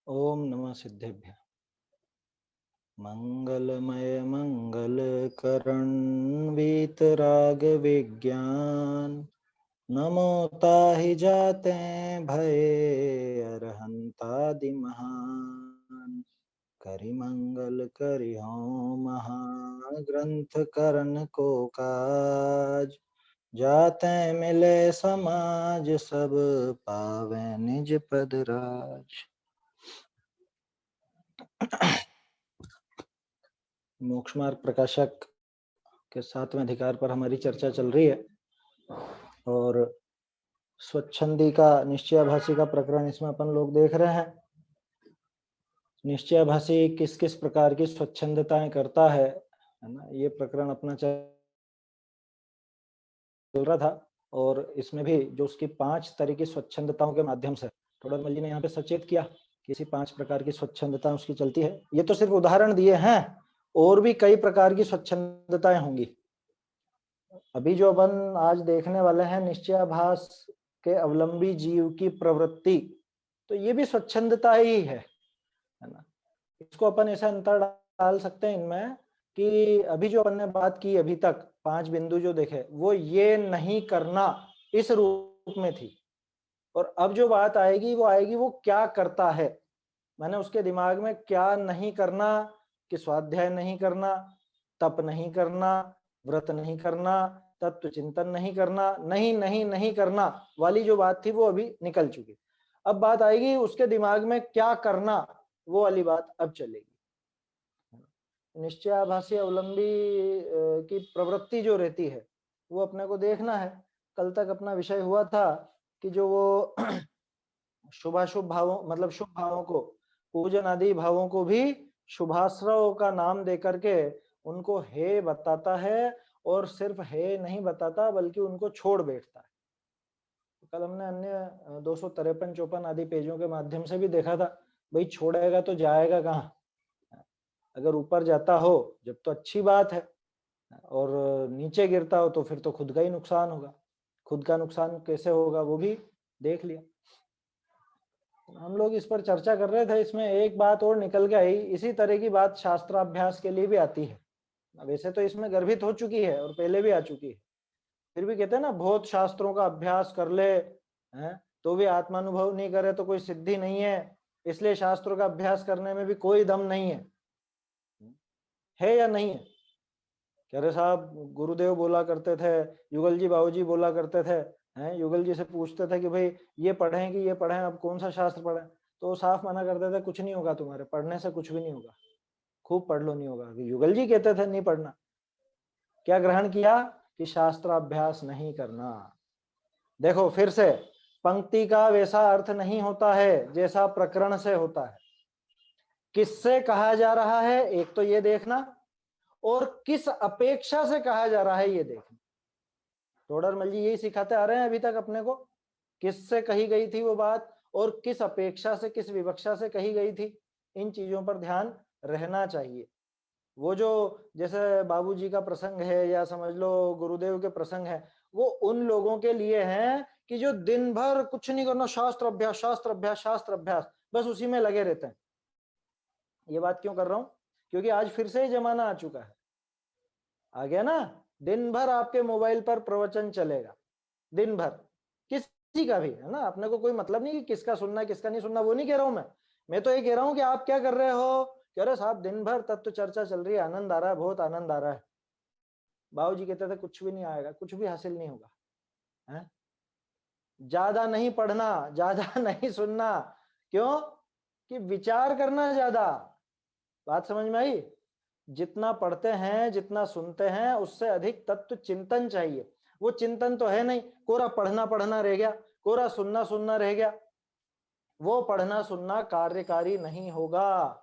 ओम नमः सिद्धेभ्य। मंगलमय मंगलकरण वीतराग विज्ञान नमो ताहि जाते भये अरहंतादि महान। करि मंगल करि हो महाग्रंथ करण को काज जाते मिले समाज सब पावे निज पद राज। मोक्ष मार्ग प्रकाशक के 7वें अधिकार पर हमारी चर्चा चल रही है और स्वच्छंदी का निश्चयाभासी का प्रकरण इसमें अपन लोग देख रहे हैं। निश्चयाभासी किस किस प्रकार की स्वच्छंदताएं करता है ना, ये प्रकरण अपना चल रहा था। और इसमें भी जो उसकी 5 तरह की स्वच्छंदताओं के माध्यम से टोडरमल जी ने यहाँ पे सचेत किया कि इसी 5 प्रकार की स्वच्छंदता उसकी चलती है। ये तो सिर्फ उदाहरण दिए हैं, और भी कई प्रकार की स्वच्छंदताएं होंगी। अभी जो अपन आज देखने वाले हैं निश्चयाभास के अवलंबी जीव की प्रवृत्ति, तो ये भी स्वच्छंदता ही है ना। इसको अपन ऐसा अंतर डाल सकते हैं इनमें कि अभी जो अपन ने बात की अभी तक 5 बिंदु जो देखे वो ये नहीं करना इस रूप में थी, और अब जो बात आएगी वो क्या करता है। मैंने उसके दिमाग में क्या नहीं करना कि स्वाध्याय नहीं करना, तप नहीं करना, व्रत नहीं करना, तत्व चिंतन नहीं करना, नहीं नहीं नहीं करना वाली जो बात थी वो अभी निकल चुकी। अब बात आएगी उसके दिमाग में क्या करना, वो वाली बात अब चलेगी। निश्चयाभासी अवलंबी की प्रवृत्ति जो रहती है वो अपने को देखना है। कल तक अपना विषय हुआ था कि जो वो शुभाशुभ भावों मतलब शुभ भावों को, पूजन आदि भावों को भी शुभाश्रयों का नाम देकर के उनको हे बताता है, और सिर्फ हे नहीं बताता बल्कि उनको छोड़ बैठता है। कल हमने अन्य 253-54 आदि पेजों के माध्यम से भी देखा था, भाई छोड़ेगा तो जाएगा कहाँ। अगर ऊपर जाता हो जब तो अच्छी बात है, और नीचे गिरता हो तो फिर तो खुद का ही नुकसान होगा। खुद का नुकसान कैसे होगा वो भी देख लिया। हम लोग इस पर चर्चा कर रहे थे, इसमें एक बात और निकल के आई, इसी तरह की बात शास्त्राभ्यास के लिए भी आती है। वैसे तो इसमें गर्भित हो चुकी है और पहले भी आ चुकी है, फिर भी कहते हैं ना बहुत शास्त्रों का अभ्यास कर ले हैं तो भी आत्मानुभव नहीं करे तो कोई सिद्धि नहीं है, इसलिए शास्त्रों का अभ्यास करने में भी कोई दम नहीं है या नहीं है। कह रहे साहब गुरुदेव बोला करते थे, युगल जी बाबूजी बोला करते थे, हैं युगल जी से पूछते थे कि भाई ये पढ़ें कि ये पढ़ें, अब कौन सा शास्त्र पढ़ें, तो साफ मना करते थे कुछ नहीं होगा, तुम्हारे पढ़ने से कुछ भी नहीं होगा, खूब पढ़ लो नहीं होगा। युगल जी कहते थे नहीं पढ़ना, क्या ग्रहण किया कि शास्त्राभ्यास नहीं करना। देखो फिर से पंक्ति का वैसा अर्थ नहीं होता है जैसा प्रकरण से होता है। किससे कहा जा रहा है एक तो ये देखना, और किस अपेक्षा से कहा जा रहा है ये देखना। टोडरमल जी यही सिखाते आ रहे हैं अभी तक अपने को, किससे कही गई थी वो बात और किस अपेक्षा से किस विवक्षा से कही गई थी, इन चीजों पर ध्यान रहना चाहिए। वो जो जैसे बाबूजी का प्रसंग है या समझ लो गुरुदेव के प्रसंग है, वो उन लोगों के लिए हैं कि जो दिन भर कुछ नहीं करना, शास्त्र अभ्यास शास्त्र अभ्यास शास्त्र अभ्यास, बस उसी में लगे रहते हैं। ये बात क्यों कर रहा हूं, क्योंकि आज फिर से ही जमाना आ चुका है, आ गया ना। दिन भर आपके मोबाइल पर प्रवचन चलेगा, दिन भर किसी का भी है ना, अपने को कोई मतलब नहीं कि किसका सुनना है किसका नहीं सुनना, वो नहीं कह रहा हूं मैं तो ये कह रहा हूं कि आप क्या कर रहे हो। कह रहे साहब दिन भर तत्व चर्चा चल रही है, आनंद आ रहा है, बहुत आनंद आ रहा है। बाबू जी कहते थे कुछ भी नहीं आएगा, कुछ भी हासिल नहीं होगा, है? ज्यादा नहीं पढ़ना, ज्यादा नहीं सुनना, क्यों कि विचार करना ज्यादा। बात समझ में आई? जितना पढ़ते हैं जितना सुनते हैं उससे अधिक तत्व चिंतन चाहिए। वो चिंतन तो है नहीं, कोरा पढ़ना पढ़ना रह गया, कोरा सुनना सुनना रह गया, वो पढ़ना सुनना कार्यकारी नहीं होगा।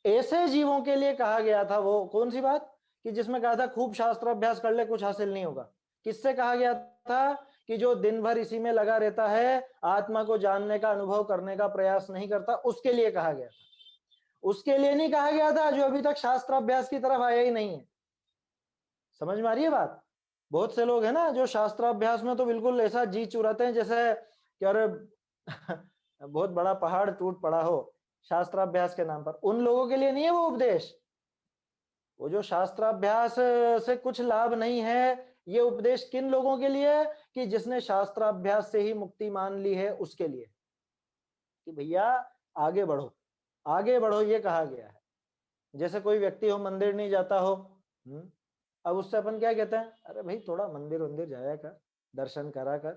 ऐसे जीवों के लिए कहा गया था, वो कौन सी बात कि जिसमें कहा था खूब शास्त्र अभ्यास कर ले कुछ हासिल नहीं होगा। किससे कहा गया था कि जो दिन भर इसी में लगा रहता है, आत्मा को जानने का अनुभव करने का प्रयास नहीं करता, उसके लिए कहा गया था। उसके लिए नहीं कहा गया था जो अभी तक शास्त्र अभ्यास की तरफ आया ही नहीं है। समझ में आ रही है बात? बहुत से लोग है ना जो शास्त्राभ्यास में तो बिल्कुल ऐसा जी चुराते हैं जैसे कि अरे बहुत बड़ा पहाड़ टूट पड़ा हो, शास्त्राभ्यास के नाम पर। उन लोगों के लिए नहीं है वो उपदेश। वो जो शास्त्राभ्यास से कुछ लाभ नहीं है, ये उपदेश किन लोगों के लिए है? कि जिसने शास्त्राभ्यास से ही मुक्ति मान ली है उसके लिए, कि भैया आगे बढ़ो, आगे बढ़ो, ये कहा गया है। जैसे कोई व्यक्ति हो, मंदिर नहीं जाता हो, अब उससे अपन क्या कहते हैं? अरे भाई थोड़ा मंदिर वंदिर जाया कर, दर्शन करा कर,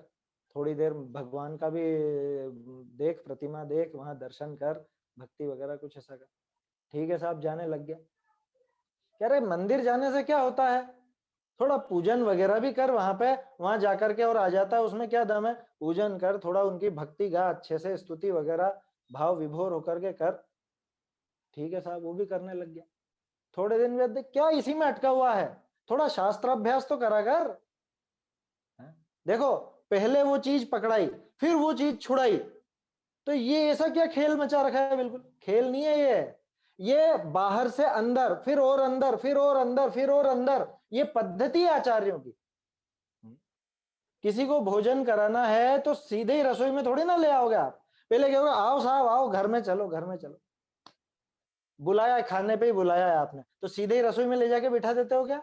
थोड़ी देर भगवान का भी देख, प्रतिमा देख, वहां दर्शन कर, भक्ति वगैरह कुछ ऐसा कर। ठीक है साहब, जाने लग गया। कह रहे मंदिर जाने से क्या होता है? थोड़ा पूजन वगैरह भी कर वहां पे, वहां जाकर के, और आ जाता है, उसमें क्या दम है? पूजन कर, थोड़ा उनकी भक्ति गा अच्छे से, स्तुति वगैरह भाव विभोर होकर के कर। ठीक है साहब, वो भी करने लग गया। थोड़े दिन बाद क्या इसी में अटका हुआ है? थोड़ा शास्त्राभ्यास तो करा कर। देखो, पहले वो चीज पकड़ाई, फिर वो चीज छुड़ाई, तो ये ऐसा क्या खेल मचा रखा है? बिल्कुल खेल नहीं है ये बाहर से अंदर, फिर और अंदर, फिर और अंदर, फिर और अंदर, ये पद्धति है आचार्यों की। किसी को भोजन कराना है तो सीधे ही रसोई में थोड़ी ना ले आओगे आप। पहले क्या होगा? आओ साहब आओ, घर में चलो, घर में चलो। बुलाया है, खाने पे ही बुलाया है आपने, तो सीधे ही रसोई में ले जाके बिठा देते हो क्या?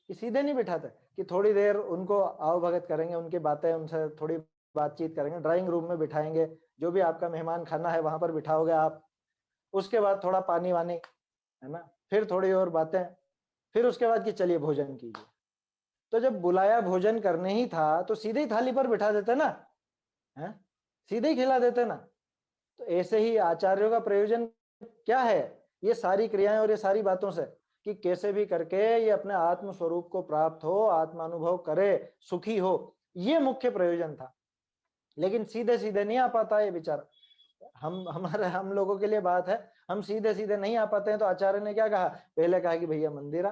कि सीधे नहीं बिठाते, कि थोड़ी देर उनको आओ भगत करेंगे, उनकी बातें, उनसे थोड़ी बातचीत करेंगे, ड्राइंग रूम में बिठाएंगे, जो भी आपका मेहमान खाना है वहां पर बिठाओगे आप। उसके बाद थोड़ा पानी वानी, है ना, फिर थोड़ी और बातें, फिर उसके बाद कि चलिए भोजन कीजिए। तो जब बुलाया भोजन करने ही था तो सीधे ही थाली पर बिठा देते ना, है, सीधे ही खिला देते ना। तो ऐसे ही आचार्यों का प्रयोजन क्या है? ये सारी क्रियाएं और ये सारी बातों से, कि कैसे भी करके ये अपने आत्म स्वरूप को प्राप्त हो, आत्मानुभव करे, सुखी हो, ये मुख्य प्रयोजन था। लेकिन सीधे सीधे नहीं आ पाता ये विचार। हम लोगों के लिए बात है, हम सीधे सीधे नहीं आ पाते हैं। तो आचार्य ने क्या कहा? पहले कहा कि भैया मंदिर आ,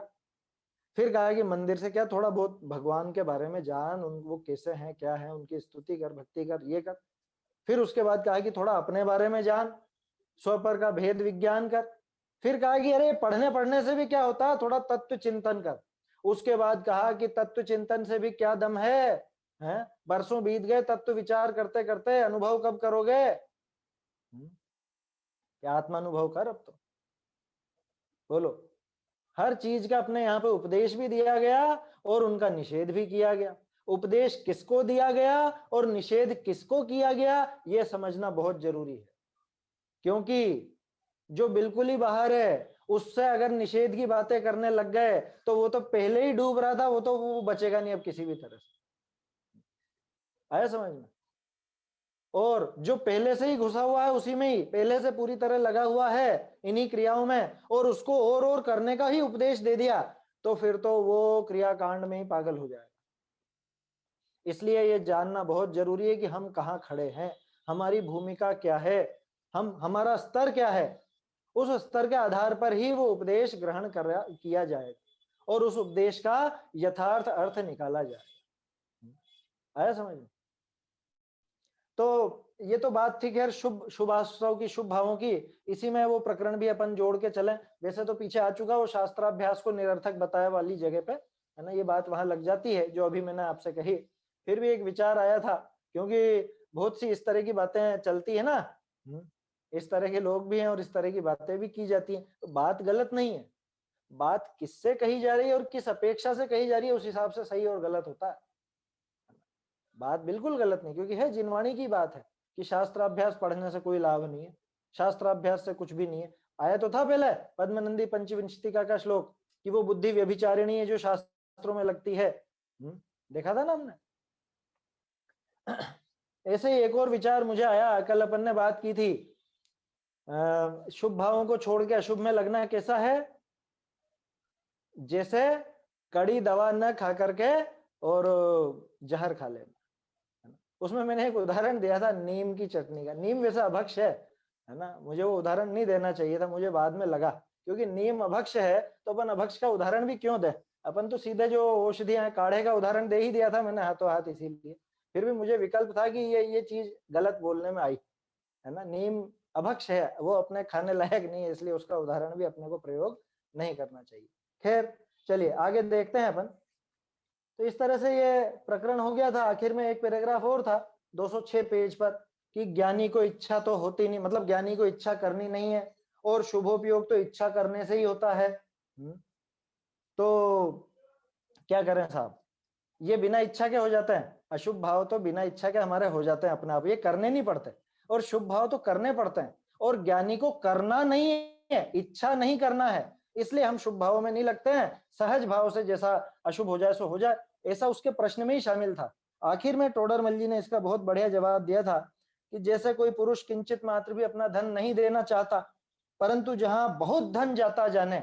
फिर कहा कि मंदिर से क्या, थोड़ा बहुत भगवान के बारे में जान, उन वो कैसे हैं, क्या है, उनकी स्तुति कर, भक्ति कर, ये कर। फिर उसके बाद कहा कि थोड़ा अपने बारे में जान, स्वपर का भेद विज्ञान कर। फिर कहा कि अरे पढ़ने पढ़ने से भी क्या होता है? थोड़ा तत्व चिंतन कर। उसके बाद कहा कि तत्व चिंतन से भी क्या दम है? बरसों बीत गए तत्व विचार करते करते, अनुभव कब करोगे? क्या आत्मानुभव कर अब तो, बोलो। हर चीज का अपने यहाँ पे उपदेश भी दिया गया और उनका निषेध भी किया गया। उपदेश किसको दिया गया और निषेध किसको किया गया, यह समझना बहुत जरूरी है। क्योंकि जो बिल्कुल ही बाहर है, उससे अगर निषेध की बातें करने लग गए तो वो तो पहले ही डूब रहा था, वो बचेगा नहीं अब किसी भी तरह से। आया समझ में? और जो पहले से ही घुसा हुआ है उसी में ही, पहले से पूरी तरह लगा हुआ है इन्हीं क्रियाओं में, और उसको और करने का ही उपदेश दे दिया, तो फिर तो वो क्रियाकांड में ही पागल हो जाएगा। इसलिए ये जानना बहुत जरूरी है कि हम कहाँ खड़े हैं, हमारी भूमिका क्या है, हमारा स्तर क्या है। उस स्तर के आधार पर ही वो उपदेश ग्रहण किया जाएगा और उस उपदेश का यथार्थ अर्थ निकाला जाएगा। आया समझ में? तो ये तो बात थी खैर शुभ शुभाशुभ की, शुभ भावों की। इसी में वो प्रकरण भी अपन जोड़ के चले। वैसे तो पीछे आ चुका वो शास्त्राभ्यास को निरर्थक बताया वाली जगह पे, है ना, ये बात वहां लग जाती है जो अभी मैंने आपसे कही। फिर भी एक विचार आया था, क्योंकि बहुत सी इस तरह की बातें चलती है ना, इस तरह के लोग भी हैं और इस तरह की बातें भी की जाती हैं। तो बात गलत नहीं है, बात किससे कही जा रही है और किस अपेक्षा से कही जा रही है, उस हिसाब से सही और गलत होता है। बात बिल्कुल गलत नहीं, क्योंकि है जिनवाणी की बात है कि शास्त्राभ्यास पढ़ने से कोई लाभ नहीं है, शास्त्राभ्यास से कुछ भी नहीं है। आया तो था पहले पद्मनंदी पंचविंशतिका का श्लोक कि वो बुद्धि व्यभिचारिणी है जो शास्त्रों में लगती है। देखा था ना हमने। ऐसे ही एक और विचार मुझे आया, कल अपन ने बात की थी, शुभ भावों को छोड़ के अशुभ में लगना कैसा है? जैसे कड़ी दवा न खा करके और जहर खा लेना। उसमें मैंने एक उदाहरण दिया था नीम की चटनी का। नीम वैसे अभक्ष है ना, मुझे वो उदाहरण नहीं देना चाहिए था, मुझे बाद में लगा, क्योंकि नीम अभक्ष है तो अपन अभक्ष का उदाहरण भी क्यों दे? अपन तो सीधे जो औषधियां हैं, काढ़े का उदाहरण दे ही दिया था मैंने हाथों हाथ, इसीलिए। फिर भी मुझे विकल्प था कि ये चीज गलत बोलने में आई, है ना। नीम अभक्ष है, वो अपने खाने लायक नहीं है, इसलिए उसका उदाहरण भी अपने को प्रयोग नहीं करना चाहिए। खैर चलिए आगे देखते हैं अपन। तो इस तरह से ये प्रकरण हो गया था। आखिर में एक पैराग्राफ और था 206 पेज पर, कि ज्ञानी को इच्छा तो होती नहीं, मतलब ज्ञानी को इच्छा करनी नहीं है, और शुभोपयोग तो इच्छा करने से ही होता है। तो क्या करें साहब, ये बिना इच्छा के हो जाते हैं। अशुभ भाव तो बिना इच्छा के हमारे हो जाते हैं अपने आप, ये करने नहीं पड़ते, और शुभ भाव तो करने पड़ते हैं। और ज्ञानी को करना नहीं है, इच्छा नहीं करना है, इसलिए हम शुभ भावों में नहीं लगते हैं। सहज भाव से जैसा अशुभ हो जाए सो हो जाए, ऐसा उसके प्रश्न में ही शामिल था। आखिर में टोडरमल जी ने इसका बहुत बढ़िया जवाब दिया था कि जैसे कोई पुरुष किंचित मात्र भी अपना धन नहीं देना चाहता, परंतु जहां बहुत धन जाता जाने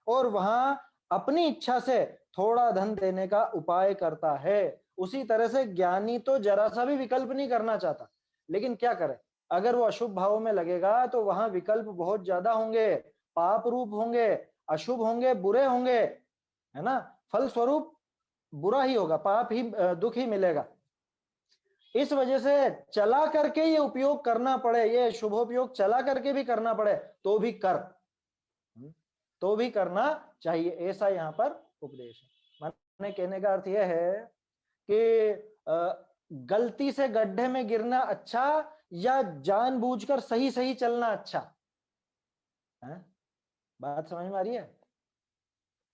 और वहां अपनी इच्छा से थोड़ा धन देने का उपाय करता है, उसी तरह से ज्ञानी तो जरा सा भी विकल्प नहीं करना चाहता, लेकिन क्या करे, अगर वो अशुभ भाव में लगेगा तो वहां विकल्प बहुत ज्यादा होंगे, पाप रूप होंगे, अशुभ होंगे, बुरे होंगे, है ना। फल स्वरूप बुरा ही होगा, पाप ही, दुख ही मिलेगा। इस वजह से चला करके ये उपयोग करना पड़े, ये शुभोपयोग चला करके भी करना पड़े तो भी कर, तो भी करना चाहिए, ऐसा यहाँ पर उपदेश है। मैंने कहने का अर्थ यह है कि गलती से गड्ढे में गिरना अच्छा या जानबूझकर सही सही चलना अच्छा है? बात समझ में आ रही है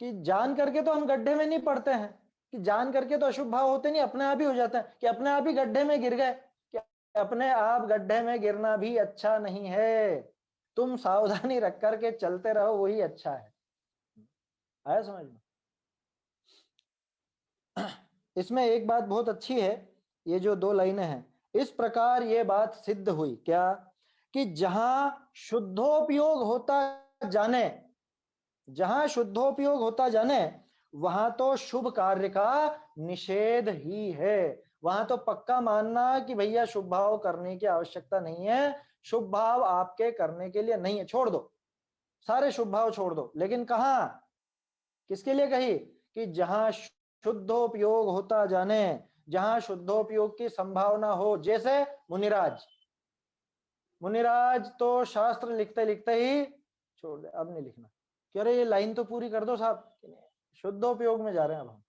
कि जान करके तो हम गड्ढे में नहीं पड़ते हैं, कि जान करके तो अशुभ भाव होते नहीं, अपने आप ही हो जाते हैं, कि अपने आप ही गड्ढे में गिर गए, कि अपने आप गड्ढे में गिरना भी अच्छा नहीं है, तुम सावधानी रख करके चलते रहो, वही अच्छा है। आया समझ में? इसमें एक बात बहुत अच्छी है, ये जो 2 लाइनें हैं, इस प्रकार ये बात सिद्ध हुई क्या, कि जहां शुद्धोपयोग होता जाने, जहां शुद्धोपयोग होता जाने, वहां तो शुभ कार्य का निषेध ही है। वहां तो पक्का मानना कि भैया शुभ भाव करने की आवश्यकता नहीं है, शुभ भाव आपके करने के लिए नहीं है, छोड़ दो, सारे शुभ भाव छोड़ दो। लेकिन कहा, किसके लिए कही, कि जहां शुद्धोपयोग होता जाने, जहां शुद्धोपयोग की संभावना हो। जैसे मुनिराज, मुनिराज तो शास्त्र लिखते लिखते ही छोड़ दे, अब नहीं लिखना, कि अरे ये लाइन तो पूरी कर दो साहब, शुद्धोपयोग में जा रहे हैं अब हम,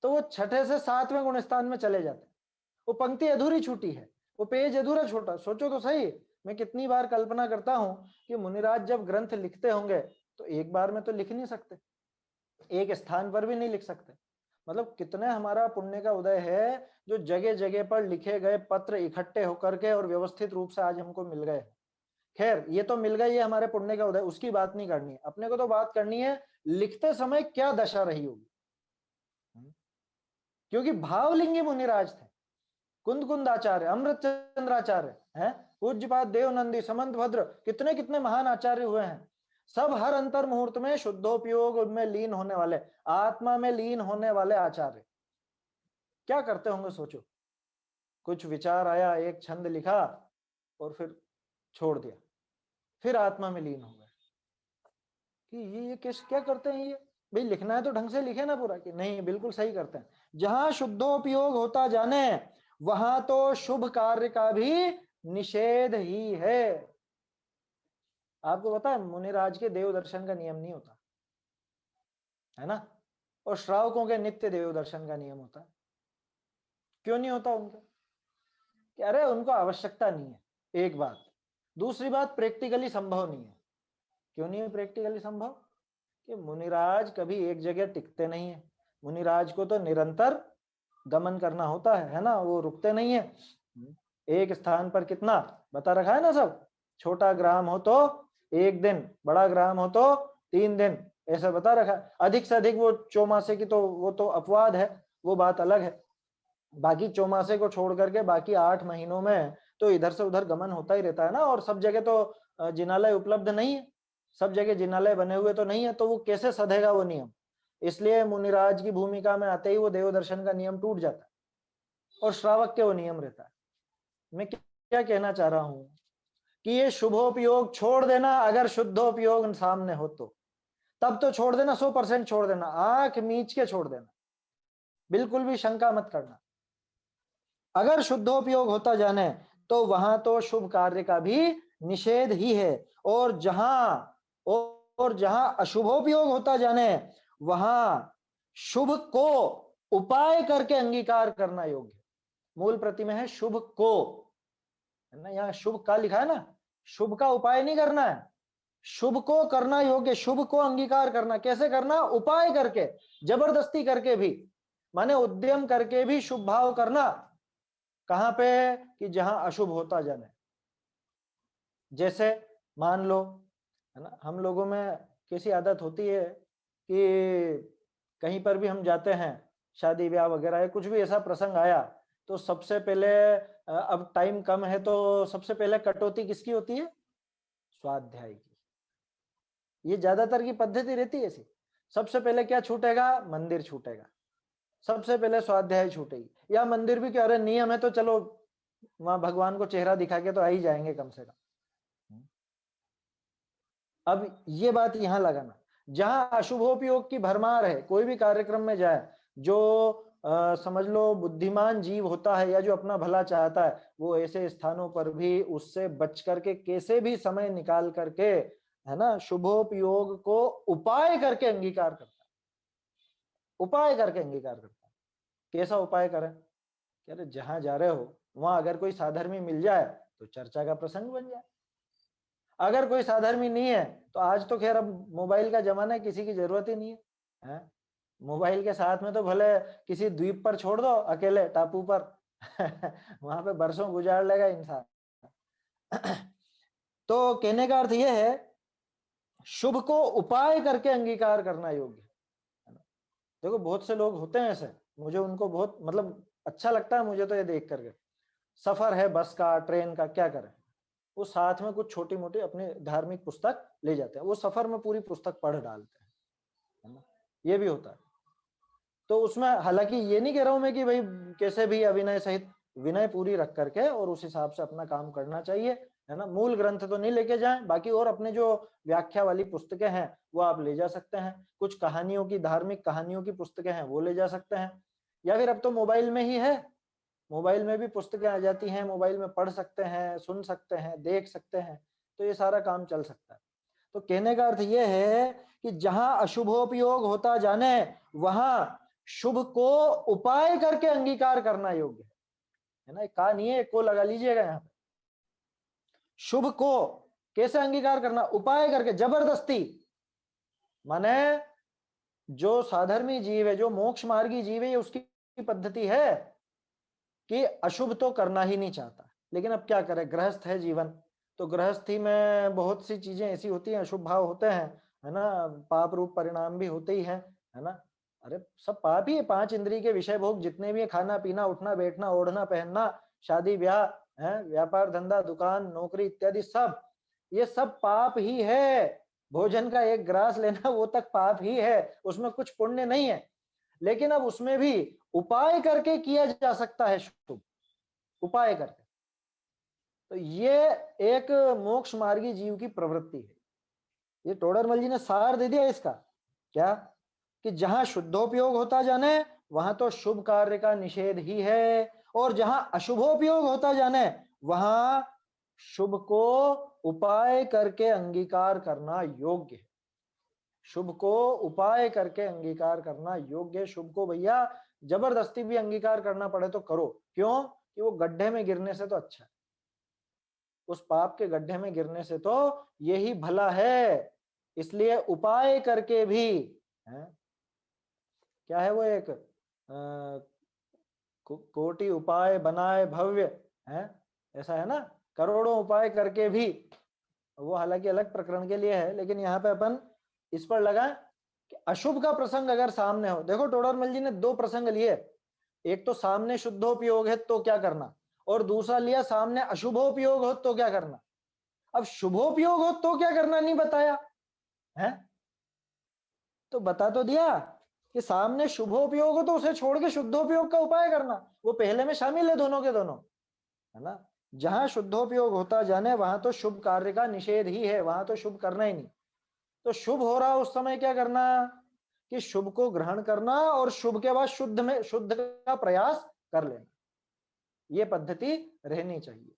तो वो छठे से 7वें गुणस्थान में चले जाते, वो पंक्ति अधूरी छूटी है, वो पेज अधूरा छोटा। सोचो तो सही, मैं कितनी बार कल्पना करता हूं कि मुनिराज जब ग्रंथ लिखते होंगे तो एक बार में तो लिख नहीं सकते, एक स्थान पर भी नहीं लिख सकते, मतलब कितने हमारा पुण्य का उदय है जो जगह जगह पर लिखे गए पत्र इकट्ठे होकर के और व्यवस्थित रूप से आज हमको मिल गए। खैर ये तो मिल गए, ये हमारे पुण्य का उदय, उसकी बात नहीं करनी है अपने को, तो बात करनी है लिखते समय क्या दशा रही होगी। क्योंकि भावलिंगी मुनिराज थे, कुंद कुंदाचार्य, अमृत चंद्राचार्य है, पूज्यपाद देवनंदी, समंत भद्र, कितने कितने महान आचार्य हुए हैं, सब हर अंतर मुहूर्त में शुद्धोपयोग उनमें लीन होने वाले, आत्मा में लीन होने वाले आचार्य क्या करते होंगे सोचो। कुछ विचार आया, एक छंद लिखा और फिर छोड़ दिया, फिर आत्मा में लीन हो गए कि ये क्या करते हैं, ये भाई लिखना है तो ढंग से लिखे ना पूरा, कि नहीं बिल्कुल सही करते हैं। जहां शुद्धोपयोग होता जाने वहां तो शुभ कार्य का भी निषेध ही है। आपको पता है मुनिराज के देव दर्शन का नियम नहीं होता है ना, और श्रावकों के नित्य देव दर्शन का नियम होता है। क्यों नहीं होता उनका, कि अरे उनको आवश्यकता नहीं है, एक बात। दूसरी बात, प्रैक्टिकली संभव नहीं है। क्यों नहीं है प्रैक्टिकली संभव, कि मुनिराज कभी एक जगह टिकते नहीं है, मुनिराज को तो निरंतर गमन करना होता है ना, वो रुकते नहीं है एक स्थान पर। कितना बता रखा है ना सब, छोटा ग्राम हो तो 1 दिन, बड़ा ग्राम हो तो 3 दिन, ऐसा बता रखा है। अधिक से अधिक वो चौमासे की तो वो तो अपवाद है, वो बात अलग है। बाकी चौमासे को छोड़ करके बाकी 8 महीनों में तो इधर से उधर गमन होता ही रहता है ना। और सब जगह तो जिनालय उपलब्ध नहीं है, सब जगह जिनालय बने हुए तो नहीं है, तो वो कैसे सधेगा वो नियम। इसलिए मुनिराज की भूमिका में आते ही वो देव दर्शन का नियम टूट जाता है और श्रावक के वो नियम रहता है। मैं क्या कहना चाह रहा हूं कि ये शुभोपयोग छोड़ देना, अगर शुद्धोपयोग सामने हो तो तब तो छोड़ देना, 100% छोड़ देना, आंख मीच के छोड़ देना, बिल्कुल भी शंका मत करना। अगर शुद्धोपयोग होता जाने तो वहां तो शुभ कार्य का भी निषेध ही है, और जहां अशुभोपयोग होता जाने वहां शुभ को उपाय करके अंगीकार करना योग्य। मूल प्रति में है शुभ को, है ना, यहाँ शुभ का लिखा है ना, शुभ का उपाय नहीं करना है, शुभ को करना योग्य, शुभ को अंगीकार करना। कैसे करना? उपाय करके, जबरदस्ती करके भी, माने उद्यम करके भी शुभ भाव करना। कहां पे? कि जहां अशुभ होता जाने। जैसे मान लो, है ना, हम लोगों में कैसी आदत होती है कि कहीं पर भी हम जाते हैं, शादी ब्याह वगैरह है, कुछ भी ऐसा प्रसंग आया, तो सबसे पहले अब टाइम कम है तो सबसे पहले कटौती किसकी होती है? स्वाध्याय की। ये ज्यादातर की पद्धति रहती है ऐसी। सबसे पहले क्या छूटेगा? मंदिर छूटेगा, सबसे पहले स्वाध्याय छूटेगी। या मंदिर भी क्या, अरे नियम है तो चलो वहां भगवान को चेहरा दिखा के तो आ ही जाएंगे कम से कम। अब ये बात यहां लगाना, जहां अशुभोपयोग की भरमार है, कोई भी कार्यक्रम में जाए, जो समझ लो बुद्धिमान जीव होता है या जो अपना भला चाहता है, वो ऐसे स्थानों पर भी उससे बच करके कैसे भी समय निकाल करके, है ना, शुभोपयोग को उपाय करके अंगीकार करता है। उपाय करके अंगीकार करता है। कैसा उपाय करें? कह रहे जहां जा रहे हो वहां अगर कोई साधर्मी मिल जाए तो चर्चा का प्रसंग बन जाए। अगर कोई साधर्मी नहीं है तो आज तो खैर अब मोबाइल का जमाना है, किसी की जरूरत ही नहीं है, हैं? मोबाइल के साथ में तो भले किसी द्वीप पर छोड़ दो, अकेले टापू पर वहां पे बरसों गुजार लेगा इंसान। तो कहने का अर्थ यह है, शुभ को उपाय करके अंगीकार करना योग्य है ना। देखो बहुत से लोग होते हैं ऐसे, मुझे उनको बहुत मतलब अच्छा लगता है मुझे तो ये देख करके। सफर है बस का, ट्रेन का, क्या करें, वो साथ में कुछ छोटी मोटी अपनी धार्मिक पुस्तक ले जाते हैं, वो सफर में पूरी पुस्तक पढ़ डालते हैं, है ना, ये भी होता है। तो उसमें हालांकि ये नहीं कह रहा हूं मैं कि भाई कैसे भी अविनय सहित विनय पूरी रख करके और उस हिसाब से अपना काम करना चाहिए, है ना। मूल ग्रंथ तो नहीं लेके जाएं, बाकी और अपने जो व्याख्या वाली पुस्तकें हैं वो आप ले जा सकते हैं। कुछ कहानियों की, धार्मिक कहानियों की पुस्तकें हैं वो ले जा सकते हैं, या फिर अब तो मोबाइल में ही है, मोबाइल में भी पुस्तकें आ जाती हैं, मोबाइल में पढ़ सकते हैं, सुन सकते हैं, देख सकते हैं, तो ये सारा काम चल सकता है। तो कहने का अर्थ यह है कि जहां अशुभोपयोग होता जाने वहां शुभ को उपाय करके अंगीकार करना योग्य है ना। कहा नहीं है, को लगा लीजिएगा यहाँ पे। शुभ को कैसे अंगीकार करना? उपाय करके, जबरदस्ती। माने जो साधर्मी जीव है, जो मोक्ष मार्गी जीव है, ये उसकी पद्धति है कि अशुभ तो करना ही नहीं चाहता, लेकिन अब क्या करे, गृहस्थ है जीवन, तो गृहस्थी में बहुत सी चीजें ऐसी होती हैं, अशुभ भाव होते हैं, है ना, पाप रूप परिणाम भी होते ही हैं, है ना। अरे सब पाप ही है, पांच इंद्रिय के विषय भोग जितने भी है, खाना पीना, उठना बैठना, ओढ़ना पहनना, शादी ब्याह, है, व्यापार धंधा, दुकान नौकरी इत्यादि, सब ये सब पाप ही है। भोजन का एक ग्रास लेना वो तक पाप ही है, उसमें कुछ पुण्य नहीं है, लेकिन अब उसमें भी उपाय करके किया जा सकता है शुभ, उपाय करके। तो ये एक मोक्ष मार्गी जीव की प्रवृत्ति है। ये टोडरमल जी ने सार दे दिया इसका, क्या? कि जहां शुद्धोपयोग होता जाने वहां तो शुभ कार्य का निषेध ही है, और जहां अशुभोपयोग होता जाने वहां शुभ को उपाय करके अंगीकार करना योग्य है। शुभ को उपाय करके अंगीकार करना योग्य। शुभ को भैया जबरदस्ती भी अंगीकार करना पड़े तो करो, क्यों? कि वो गड्ढे में गिरने से तो अच्छा है, उस पाप के गड्ढे में गिरने से तो यही भला है। इसलिए उपाय करके भी, है क्या है वो एक कोटि उपाय बनाए भव्य, है ऐसा है ना, करोड़ों उपाय करके भी, वो हालांकि अलग प्रकरण के लिए है, लेकिन यहाँ पे अपन इस पर लगा कि अशुभ का प्रसंग अगर सामने हो, देखो टोडरमल जी ने दो प्रसंग लिए, एक तो सामने शुद्धोपयोग है तो क्या करना, और दूसरा लिया सामने अशुभोपयोग हो तो क्या करना। अब शुभोपयोग हो तो क्या करना नहीं बताया है, तो बता तो दिया कि सामने शुभोपयोग हो तो उसे छोड़ के शुद्धोपयोग का उपाय करना, वो पहले में शामिल है दोनों के दोनों, है ना। जहां शुद्धोपयोग होता जाने वहां तो शुभ कार्य का निषेध ही है, वहां तो शुभ करना ही नहीं। तो शुभ हो रहा उस समय क्या करना कि शुभ को ग्रहण करना और शुभ के बाद शुद्ध का प्रयास कर लेना, ये पद्धति रहनी चाहिए।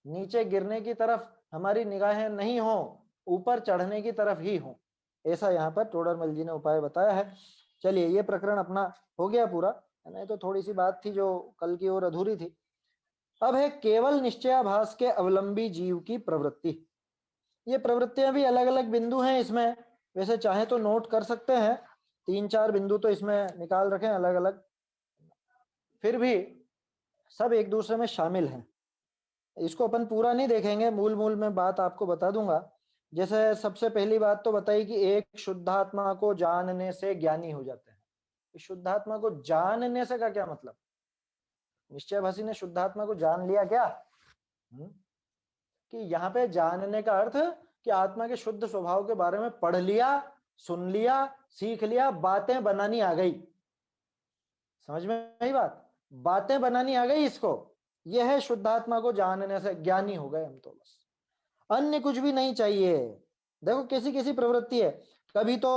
नीचे गिरने की तरफ हमारी निगाहें नहीं हो, ऊपर चढ़ने की तरफ ही हो, ऐसा यहाँ पर टोडरमल जी ने उपाय बताया है। चलिए ये प्रकरण अपना हो गया पूरा, है ना। तो थोड़ी सी बात थी जो कल की ओर अधूरी थी, अब है केवल निश्चयाभास के अवलंबी जीव की प्रवृत्ति। ये प्रवृत्तियां भी अलग अलग बिंदु हैं इसमें, वैसे चाहे तो नोट कर सकते हैं, 3-4 बिंदु तो इसमें निकाल रखे हैं अलग अलग, फिर भी सब एक दूसरे में शामिल हैं। इसको अपन पूरा नहीं देखेंगे, मूल मूल में बात आपको बता दूंगा। जैसे सबसे पहली बात तो बताई कि एक शुद्धात्मा को जानने से ज्ञानी हो जाते हैं। शुद्धात्मा को जानने से का क्या मतलब? निश्चयभाषी ने शुद्धात्मा को जान लिया क्या? कि यहाँ पे जानने का अर्थ कि आत्मा के शुद्ध स्वभाव के बारे में पढ़ लिया, सुन लिया, सीख लिया, बातें बनानी आ गई। समझ में आई बात? बातें बनानी आ गई इसको, यह है शुद्धात्मा को जानने से ज्ञानी हो गए हम तो, बस अन्य कुछ भी नहीं चाहिए। देखो कैसी कैसी प्रवृत्ति है, कभी तो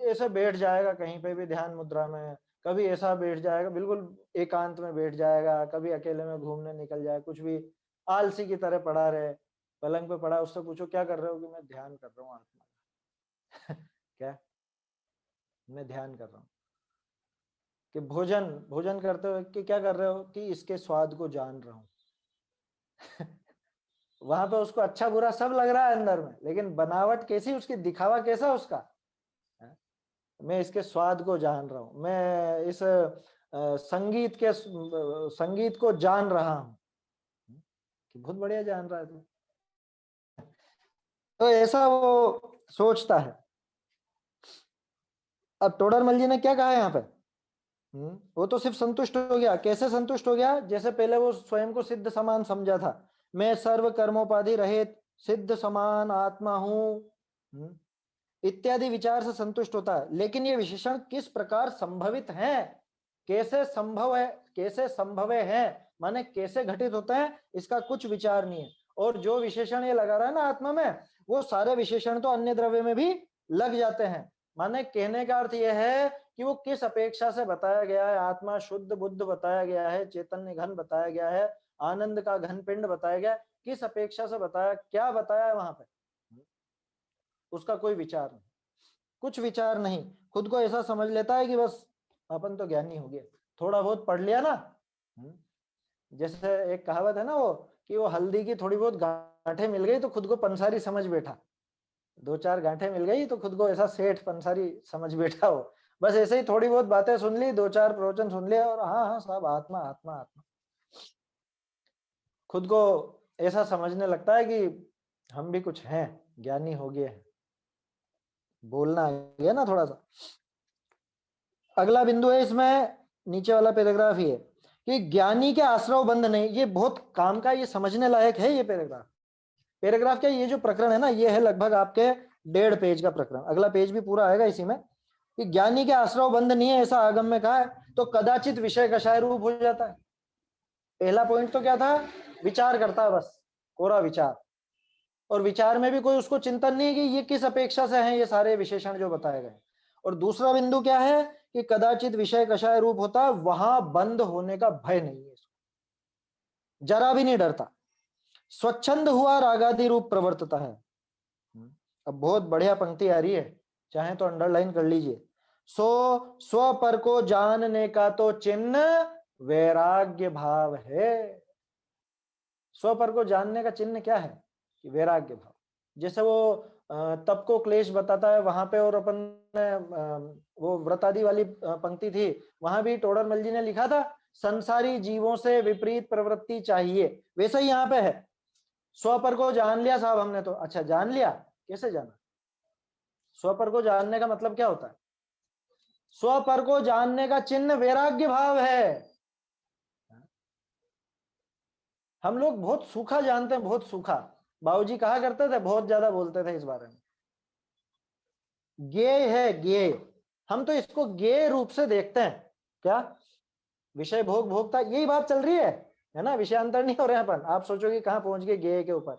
ऐसे बैठ जाएगा कहीं पे भी ध्यान मुद्रा में, कभी ऐसा बैठ जाएगा बिल्कुल एकांत में बैठ जाएगा, कभी अकेले में घूमने निकल जाए, कुछ भी आलसी की तरह पड़ा रहे, पलंग पे पड़ा, उससे पूछो क्या कर रहे हो? कि मैं ध्यान कर रहा हूँ आत्मा क्या? मैं ध्यान कर रहा हूँ। कि भोजन भोजन करते हुए कि क्या कर रहे हो? कि इसके स्वाद को जान रहा हूँ वहां पे उसको अच्छा बुरा सब लग रहा है अंदर में, लेकिन बनावट कैसी उसकी, दिखावा कैसा उसका? मैं इसके स्वाद को जान रहा हूं, मैं इस संगीत को जान रहा हूं। कि बहुत बढ़िया जान रहा है तू। तो ऐसा वो सोचता है। अब टोडरमल जी ने क्या कहा यहाँ पे? वो तो सिर्फ संतुष्ट हो गया। कैसे संतुष्ट हो गया? जैसे पहले वो स्वयं को सिद्ध समान समझा था, मैं सर्व कर्मोपाधि रहित सिद्ध समान आत्मा हूं इत्यादि विचार से संतुष्ट होता है। लेकिन ये विशेषण किस प्रकार संभवित हैं, कैसे संभव है, कैसे संभव है माने कैसे घटित होते हैं, इसका कुछ विचार नहीं है। और जो विशेषण ये लगा रहा है ना आत्मा में, वो सारे विशेषण तो अन्य द्रव्य में भी लग जाते हैं। माने कहने का अर्थ यह है कि वो किस अपेक्षा से बताया गया है। आत्मा शुद्ध बुद्ध बताया गया है, चैतन्य घन बताया गया है, आनंद का घन पिंड बताया गया, किस अपेक्षा से बताया, क्या बताया है वहां पे, उसका कोई विचार नहीं, कुछ विचार नहीं। खुद को ऐसा समझ लेता है कि बस अपन तो ज्ञानी हो गया, थोड़ा बहुत पढ़ लिया ना। जैसे एक कहावत है ना वो, कि वो हल्दी की थोड़ी बहुत गांठें मिल गई तो खुद को पंसारी समझ बैठा। 2-4 गांठें मिल गई तो खुद को ऐसा सेठ पंसारी समझ बैठा हो। बस ऐसे ही थोड़ी बहुत बातें सुन ली, 2-4 प्रवचन सुन लिया और हाँ हाँ सब आत्मा आत्मा आत्मा, खुद को ऐसा समझने लगता है कि हम भी कुछ हैं, ज्ञानी हो गए हैं। बोलना आ गया ना थोड़ा सा। अगला बिंदु है इसमें, नीचे वाला पैराग्राफ ही है कि ज्ञानी के आश्रव बंध नहीं। ये बहुत काम का, ये समझने लायक है ये पैराग्राफ। पैराग्राफ क्या, ये जो प्रकरण है ना, ये है लगभग आपके 1.5 पेज का प्रकरण। अगला पेज भी पूरा आएगा इसी में। कि ज्ञानी के आश्रव बंध नहीं है ऐसा आगम में कहा है, तो कदाचित विषय कषाय रूप हो जाता है। पहला पॉइंट तो क्या था? विचार करता है, बस कोरा विचार। और विचार में भी कोई उसको चिंतन नहीं है कि ये किस अपेक्षा से हैं ये सारे विशेषण जो बताए गए। और दूसरा बिंदु क्या है कि कदाचित विषय कषाय रूप होता है, वहां बंद होने का भय नहीं है, जरा भी नहीं डरता। स्वच्छंद हुआ रागादि रूप प्रवर्तता है। अब बहुत बढ़िया पंक्ति आ रही है, चाहे तो अंडरलाइन कर लीजिए। सो स्व पर को जानने का तो चिन्ह वैराग्य भाव है। स्व पर को जानने का चिन्ह क्या है? कि वैराग्य भाव। जैसे वो तप को क्लेश बताता है वहां पे, और अपन ने वो व्रतादि वाली पंक्ति थी, वहां भी टोडरमल जी ने लिखा था संसारी जीवों से विपरीत प्रवृत्ति चाहिए, वैसे ही यहाँ पे है। स्व पर को जान लिया साहब हमने तो, अच्छा जान लिया, कैसे जाना? स्व पर को जानने का मतलब क्या होता है? स्व पर को जानने का चिन्ह वैराग्य भाव है। हम लोग बहुत सूखा जानते हैं, बहुत सूखा। बाबूजी कहा करते थे, बहुत ज्यादा बोलते थे इस बारे में। ज्ञेय है ज्ञेय, हम तो इसको ज्ञेय रूप से देखते हैं। क्या? विषय भोग भोगता, यही बात चल रही है ना, विषयांतर नहीं हो रहे अपन। आप सोचोगे कहां पहुंच गए ज्ञेय के ऊपर।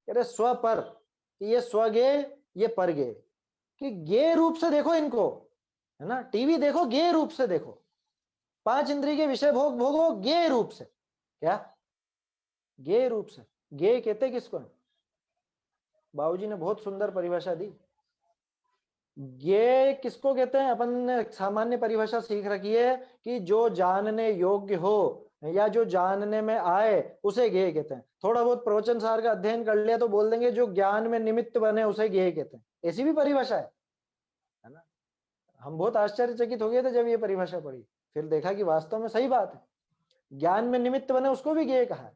अरे स्व पर, ये स्वज्ञेय, ये पर ज्ञेय, कि ज्ञेय रूप से देखो इनको, है ना। टीवी देखो ज्ञेय रूप से देखो, 5 इंद्रिय के विषय भोग भोगो ज्ञेय रूप से। क्या? ज्ञेय रूप से। ज्ञेय कहते किसको है? बाबूजी ने बहुत सुंदर परिभाषा दी। ज्ञेय किसको कहते हैं? अपन ने सामान्य परिभाषा सीख रखी है कि जो जानने योग्य हो, या जो जानने में आए उसे ज्ञेय कहते हैं। थोड़ा बहुत प्रवचन सार का अध्ययन कर लिया तो बोल देंगे जो ज्ञान में निमित्त बने उसे ज्ञेय कहते हैं। ऐसी भी परिभाषा है ना। हम बहुत आश्चर्यचकित हो गए थे जब ये परिभाषा पढ़ी, फिर देखा कि वास्तव में सही बात है, ज्ञान में निमित्त बने उसको भी ज्ञेय कहा है।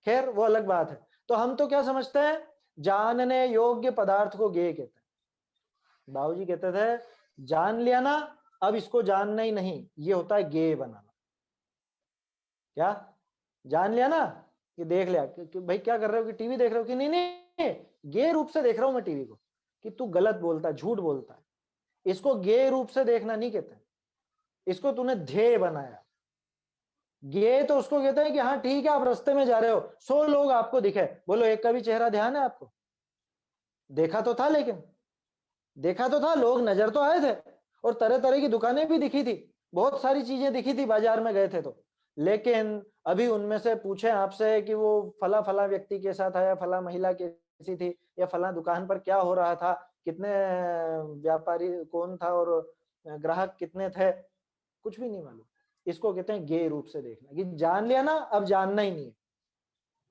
खैर वो अलग बात है। तो हम तो क्या समझते हैं, जानने योग्य पदार्थ को ज्ञेय कहते हैं। बाबूजी कहते थे जान लिया ना, अब इसको जानना ही नहीं, ये होता है ज्ञेय बनाना। क्या जान लिया ना, कि देख लिया कि भाई क्या कर रहे हो, कि टीवी देख रहे हो, कि नहीं नहीं ज्ञेय रूप से देख रहा हूं मैं टीवी को, कि तू गलत बोलता है, झूठ बोलता है, इसको ज्ञेय रूप से देखना नहीं कहते, इसको तूने ध्येय बनाया। ज्ञेय तो उसको कहते हैं कि हाँ ठीक है, आप रास्ते में जा रहे हो, 100 लोग आपको दिखे, बोलो एक का भी चेहरा ध्यान है आपको? देखा तो था, लेकिन देखा तो था, लोग नजर तो आए थे, और तरह तरह की दुकानें भी दिखी थी, बहुत सारी चीजें दिखी थी, बाजार में गए थे तो। लेकिन अभी उनमें से पूछे आपसे कि वो फला फला व्यक्ति के साथ आया, फला महिला कैसी थी, या फला दुकान पर क्या हो रहा था, कितने व्यापारी कौन था और ग्राहक कितने थे, कुछ भी नहीं मालूम। इसको कहते हैं ज्ञेय रूप से देखना, कि जान लिया ना, अब जानना ही नहीं है।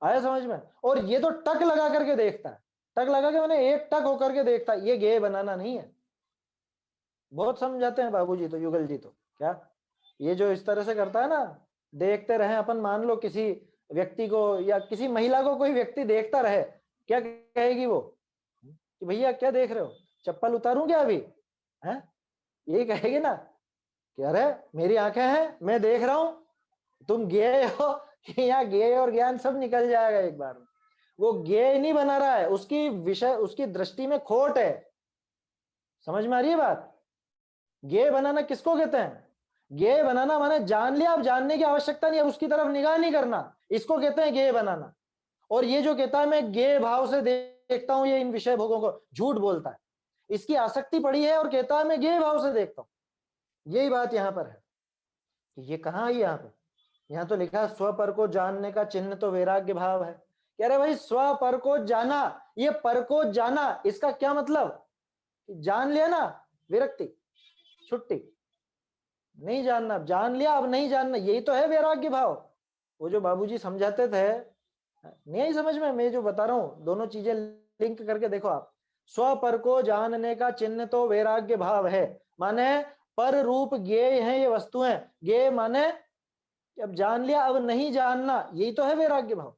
आया समझ में? और ये तो टक लगा करके देखता है, टक लगा के मैंने एक टक होकर के देखता है, ये ज्ञेय बनाना नहीं है। बहुत समझाते हैं बाबूजी तो, युगल जी तो, क्या ये जो इस तरह से करता है ना, देखते रहे अपन, मान लो किसी व्यक्ति को या किसी महिला को कोई व्यक्ति देखता रहे, क्या कहेगी वो, कि भैया क्या देख रहे हो, चप्पल उतारूं क्या अभी, है? यही कहेगी ना, कि अरे मेरी आंखें हैं, मैं देख रहा हूं, तुम ज्ञेय हो। यहाँ ज्ञेय और ज्ञान सब निकल जाएगा एक बार में। वो ज्ञेय नहीं बना रहा है, उसकी विषय, उसकी दृष्टि में खोट है। समझ में आ रही है बात? ज्ञेय बनाना किसको कहते हैं? ज्ञेय बनाना माने जान लिया, अब जानने की आवश्यकता नहीं, अब उसकी तरफ निगाह नहीं करना, इसको कहते हैं ज्ञेय बनाना। और ये जो कहता है मैं ज्ञेय भाव से देखता हूं ये इन विषय भोगों को, झूठ बोलता है। इसकी आसक्ति पड़ी है और कहता है मैं ज्ञेय भाव से देखता हूं। यही बात यहां पर है। ये कहां आई यहाँ पे? यहाँ तो लिखा है स्व पर को जानने का चिन्ह तो वैराग्य भाव है। कह रहे भाई स्व पर को जाना, ये पर को जाना, इसका क्या मतलब? जान लिया ना, विरक्ति, छुट्टी, नहीं जानना, अब जान लिया, अब नहीं जानना, यही तो है वैराग्य भाव। वो जो बाबूजी समझाते थे, नहीं समझ में, मैं जो बता रहा हूं दोनों चीजें लिंक करके देखो आप। स्व पर को जानने का चिन्ह तो वैराग्य भाव है, माने पर रूप ज्ञेय है ये वस्तुएं, ज्ञेय माने अब जान लिया, अब नहीं जानना, यही तो है वैराग्य भाव।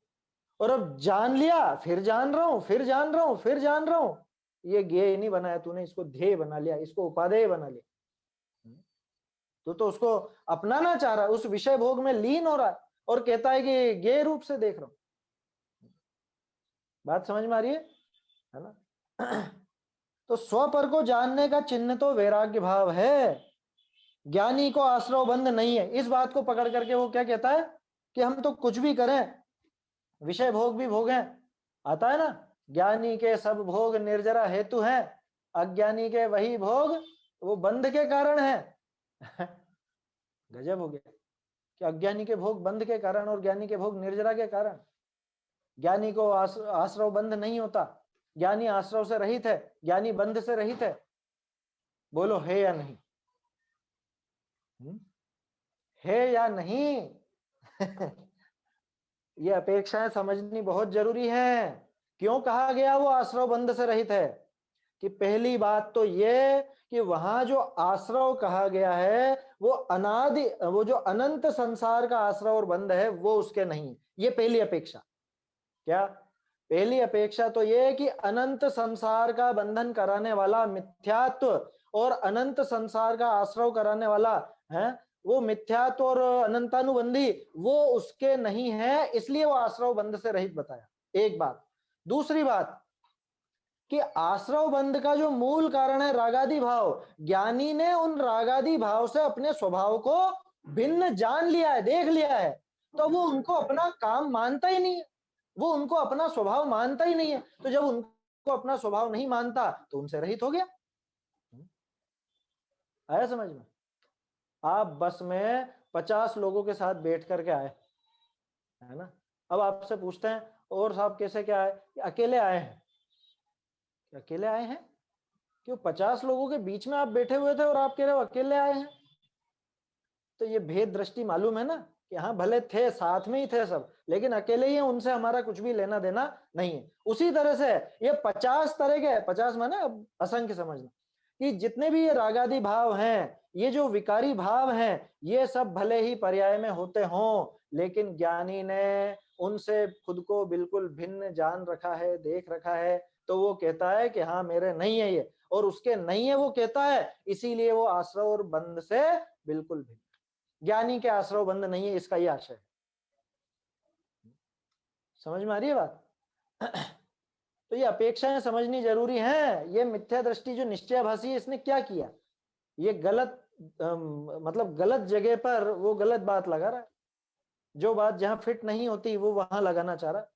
और अब जान लिया, फिर जान रहा हूं, फिर जान रहा हूं, फिर जान रहा हूं, ये ज्ञेय नहीं बनाया तूने, इसको ध्येय बना लिया, इसको उपादेय बना लिया। तो उसको अपनाना चाह रहा है, उस विषय भोग में लीन हो रहा है, और कहता है कि ज्ञेय रूप से देख रहा हूं। बात समझ में आ रही है ना? तो स्व पर को जानने का चिन्ह तो वैराग्य भाव है, ज्ञानी को आश्रव बंध नहीं है। इस बात को पकड़ करके वो क्या कहता है, कि हम तो कुछ भी करें, विषय भोग भी भोगें, आता है ना, ज्ञानी के सब भोग निर्जरा हेतु हैं, अज्ञानी के वही भोग वो बंध के कारण है। गजब हो गया, कि अज्ञानी के भोग बंध के कारण और ज्ञानी के भोग निर्जरा के कारण। ज्ञानी को आश्रव बंध नहीं होता, ज्ञानी आश्रव से रहित है, ज्ञानी बंध से रहित है। बोलो है या नहीं? है या नहीं? ये अपेक्षाएं समझनी बहुत जरूरी है। क्यों कहा गया वो आश्रव बंध से रहित है? कि पहली बात तो ये कि वहां जो आश्रव कहा गया है वो अनादि, वो जो अनंत संसार का आश्रव और बंध है वो उसके नहीं। ये पहली अपेक्षा। क्या पहली अपेक्षा? तो ये कि अनंत संसार का बंधन कराने वाला मिथ्यात्व और अनंत संसार का आश्रव कराने वाला है, वो मिथ्यात्व और अनंतानुबंधी वो उसके नहीं है, इसलिए वो आश्रव बंध से रहित बताया। एक बात। दूसरी बात कि आश्रव बंध का जो मूल कारण है रागादि भाव, ज्ञानी ने उन रागादि भाव से अपने स्वभाव को भिन्न जान लिया है, देख लिया है, तो वो उनको अपना काम मानता ही नहीं है, वो उनको अपना स्वभाव मानता ही नहीं है। तो जब उनको अपना स्वभाव नहीं मानता तो उनसे रहित हो गया। आया समझ में? आप बस में 50 लोगों के साथ बैठ करके आए, है ना, अब आपसे पूछते हैं और साहब कैसे क्या आए? अकेले आए हैं। अकेले आए हैं? क्यों? 50 लोगों के बीच में आप बैठे हुए थे और आप कह रहे हो अकेले आए हैं? तो ये भेद दृष्टि मालूम है ना, कि हाँ भले थे, साथ में ही थे सब, लेकिन अकेले ही हैं, उनसे हमारा कुछ भी लेना देना नहीं है। उसी तरह से ये 50 तरह के, 50 माने अब असंख्य समझना, कि जितने भी ये रागादि भाव हैं, ये जो विकारी भाव हैं, ये सब भले ही पर्याय में होते हों, लेकिन ज्ञानी ने उनसे खुद को बिल्कुल भिन्न जान रखा है, देख रखा है, तो वो कहता है कि हाँ मेरे नहीं है ये, और उसके नहीं है वो कहता है, इसीलिए वो आश्रव और बंध से बिल्कुल भिन्न। ज्ञानी के आश्रव बंध नहीं है, इसका ही आशय है। समझ में आ रही है बात? तो ये अपेक्षाएं समझनी जरूरी है। ये मिथ्या दृष्टि जो निश्चयाभासी है, इसने क्या किया, ये गलत मतलब गलत जगह पर वो गलत बात लगा रहा है, जो बात जहां फिट नहीं होती वो वहां लगाना चाह रहा है।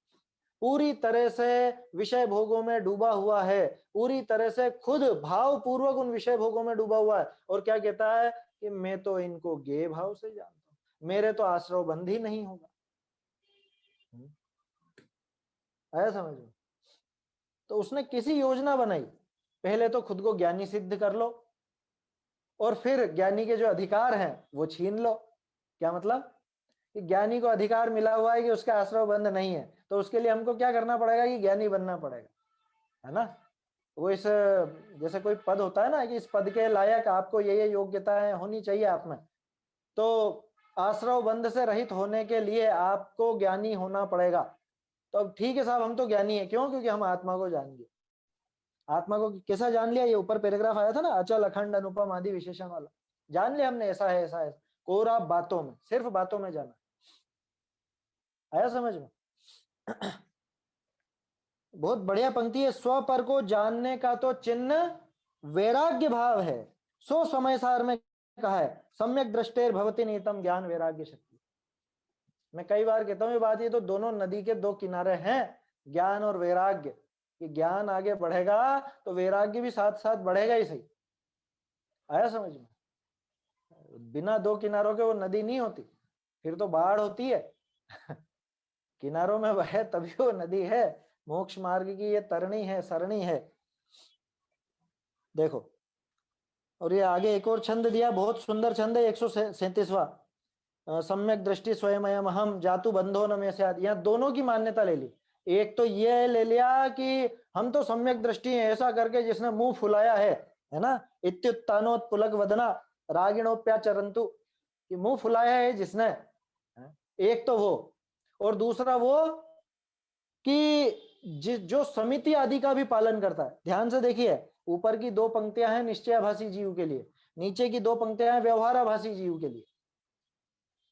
पूरी तरह से विषय भोगों में डूबा हुआ है, पूरी तरह से खुद भाव पूर्वक उन विषय भोगों में डूबा हुआ है, और क्या कहता है कि मैं तो इनको गे भाव से जानता हूं, मेरे तो आश्रव बंध ही नहीं होगा। आया समझ में? तो उसने किसी योजना बनाई, पहले तो खुद को ज्ञानी सिद्ध कर लो, और फिर ज्ञानी के जो अधिकार हैं वो छीन लो। क्या मतलब? कि ज्ञानी को अधिकार मिला हुआ है कि उसका आश्रव बंध नहीं है, तो उसके लिए हमको क्या करना पड़ेगा कि ज्ञानी बनना पड़ेगा, है ना? वो इस जैसे कोई पद होता है ना, कि इस पद के लायक आपको ये योग्यताएं होनी चाहिए आप में, तो आश्रव बंध से रहित होने के लिए आपको ज्ञानी होना पड़ेगा। तो अब ठीक है साहब, हम तो ज्ञानी है, क्यों? क्योंकि हम आत्मा को जान लिया। आत्मा को कैसा जान लिया? ये ऊपर पैराग्राफ आया था ना, अचल अखंड अनुपम आदि विशेषण वाला, जान लिया हमने, ऐसा है ऐसा है, कोरा बातों में, सिर्फ बातों में जाना। आया समझ में? बहुत बढ़िया पंक्ति है, स्व पर को जानने का तो चिन्ह वैराग्य भाव है, सो समय सार में कहा है, सम्यक दृष्टेर भवति नीतम ज्ञान वैराग्य शक्ति। मैं कई बार कहता हूँ ये बात, ये तो दोनों नदी के दो किनारे हैं, ज्ञान और वैराग्य। कि ज्ञान आगे बढ़ेगा तो वैराग्य भी साथ साथ बढ़ेगा ही सही। आया समझ में? बिना दो किनारों के वो नदी नहीं होती, फिर तो बाढ़ होती है। किनारों में बहे तभी वो नदी है। मोक्ष मार्ग की ये तरणी है, सरणी है। देखो, और ये आगे एक और छंद दिया, बहुत सुंदर छंद है, 137वां, सम्यक दृष्टि स्वयं हम जातु बंधो न में से। यहाँ दोनों की मान्यता ले ली। एक तो ये ले लिया कि हम तो सम्यक दृष्टि है, ऐसा करके जिसने मुंह फुलाया है ना, इत्युत्तानोत्पुलक वदना रागिणोप्याचरंतु, कि मुंह फुलाया है जिसने, एक तो वो, और दूसरा वो कि जो समिति आदि का भी पालन करता है। ध्यान से देखिए, ऊपर की दो पंक्तियां हैं निश्चयाभासी जीव के लिए, नीचे की दो पंक्तियां हैं व्यवहाराभासी जीव के लिए।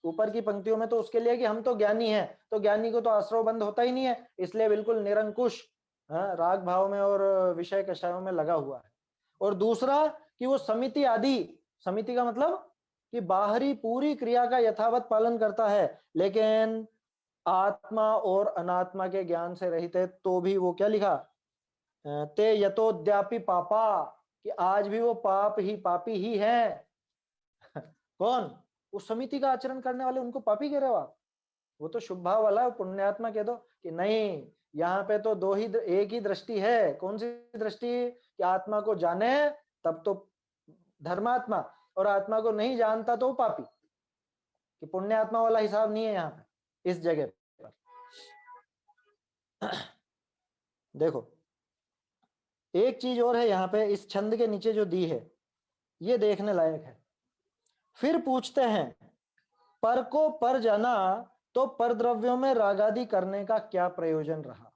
ऊपर की पंक्तियों में तो उसके लिए कि हम तो ज्ञानी हैं, तो ज्ञानी को तो आश्रव बंद होता ही नहीं है, इसलिए बिल्कुल निरंकुश राग भाव में और विषय कषायों में लगा हुआ है। और दूसरा कि वो समिति आदि, समिति का मतलब कि बाहरी पूरी क्रिया का यथावत पालन करता है, लेकिन आत्मा और अनात्मा के ज्ञान से रहित है, तो भी वो क्या लिखा, ते यतोद्यापि पापा, कि आज भी वो पापी ही है। कौन? उस समिति का आचरण करने वाले, उनको पापी कह रहे हो आप? वो तो शुभ भाव वाला है, पुण्यात्मा कह दो कि नहीं। यहाँ पे तो दो ही, एक ही दृष्टि है। कौन सी दृष्टि? कि आत्मा को जाने तब तो धर्मात्मा, और आत्मा को नहीं जानता तो पापी। कि पुण्यात्मा वाला हिसाब नहीं है यहाँ पे, इस जगह पर। देखो, एक चीज और है यहाँ पे, इस छंद के नीचे जो दी है, ये देखने लायक है। फिर पूछते हैं, पर को पर जाना तो पर द्रव्यों में रागादि करने का क्या प्रयोजन रहा?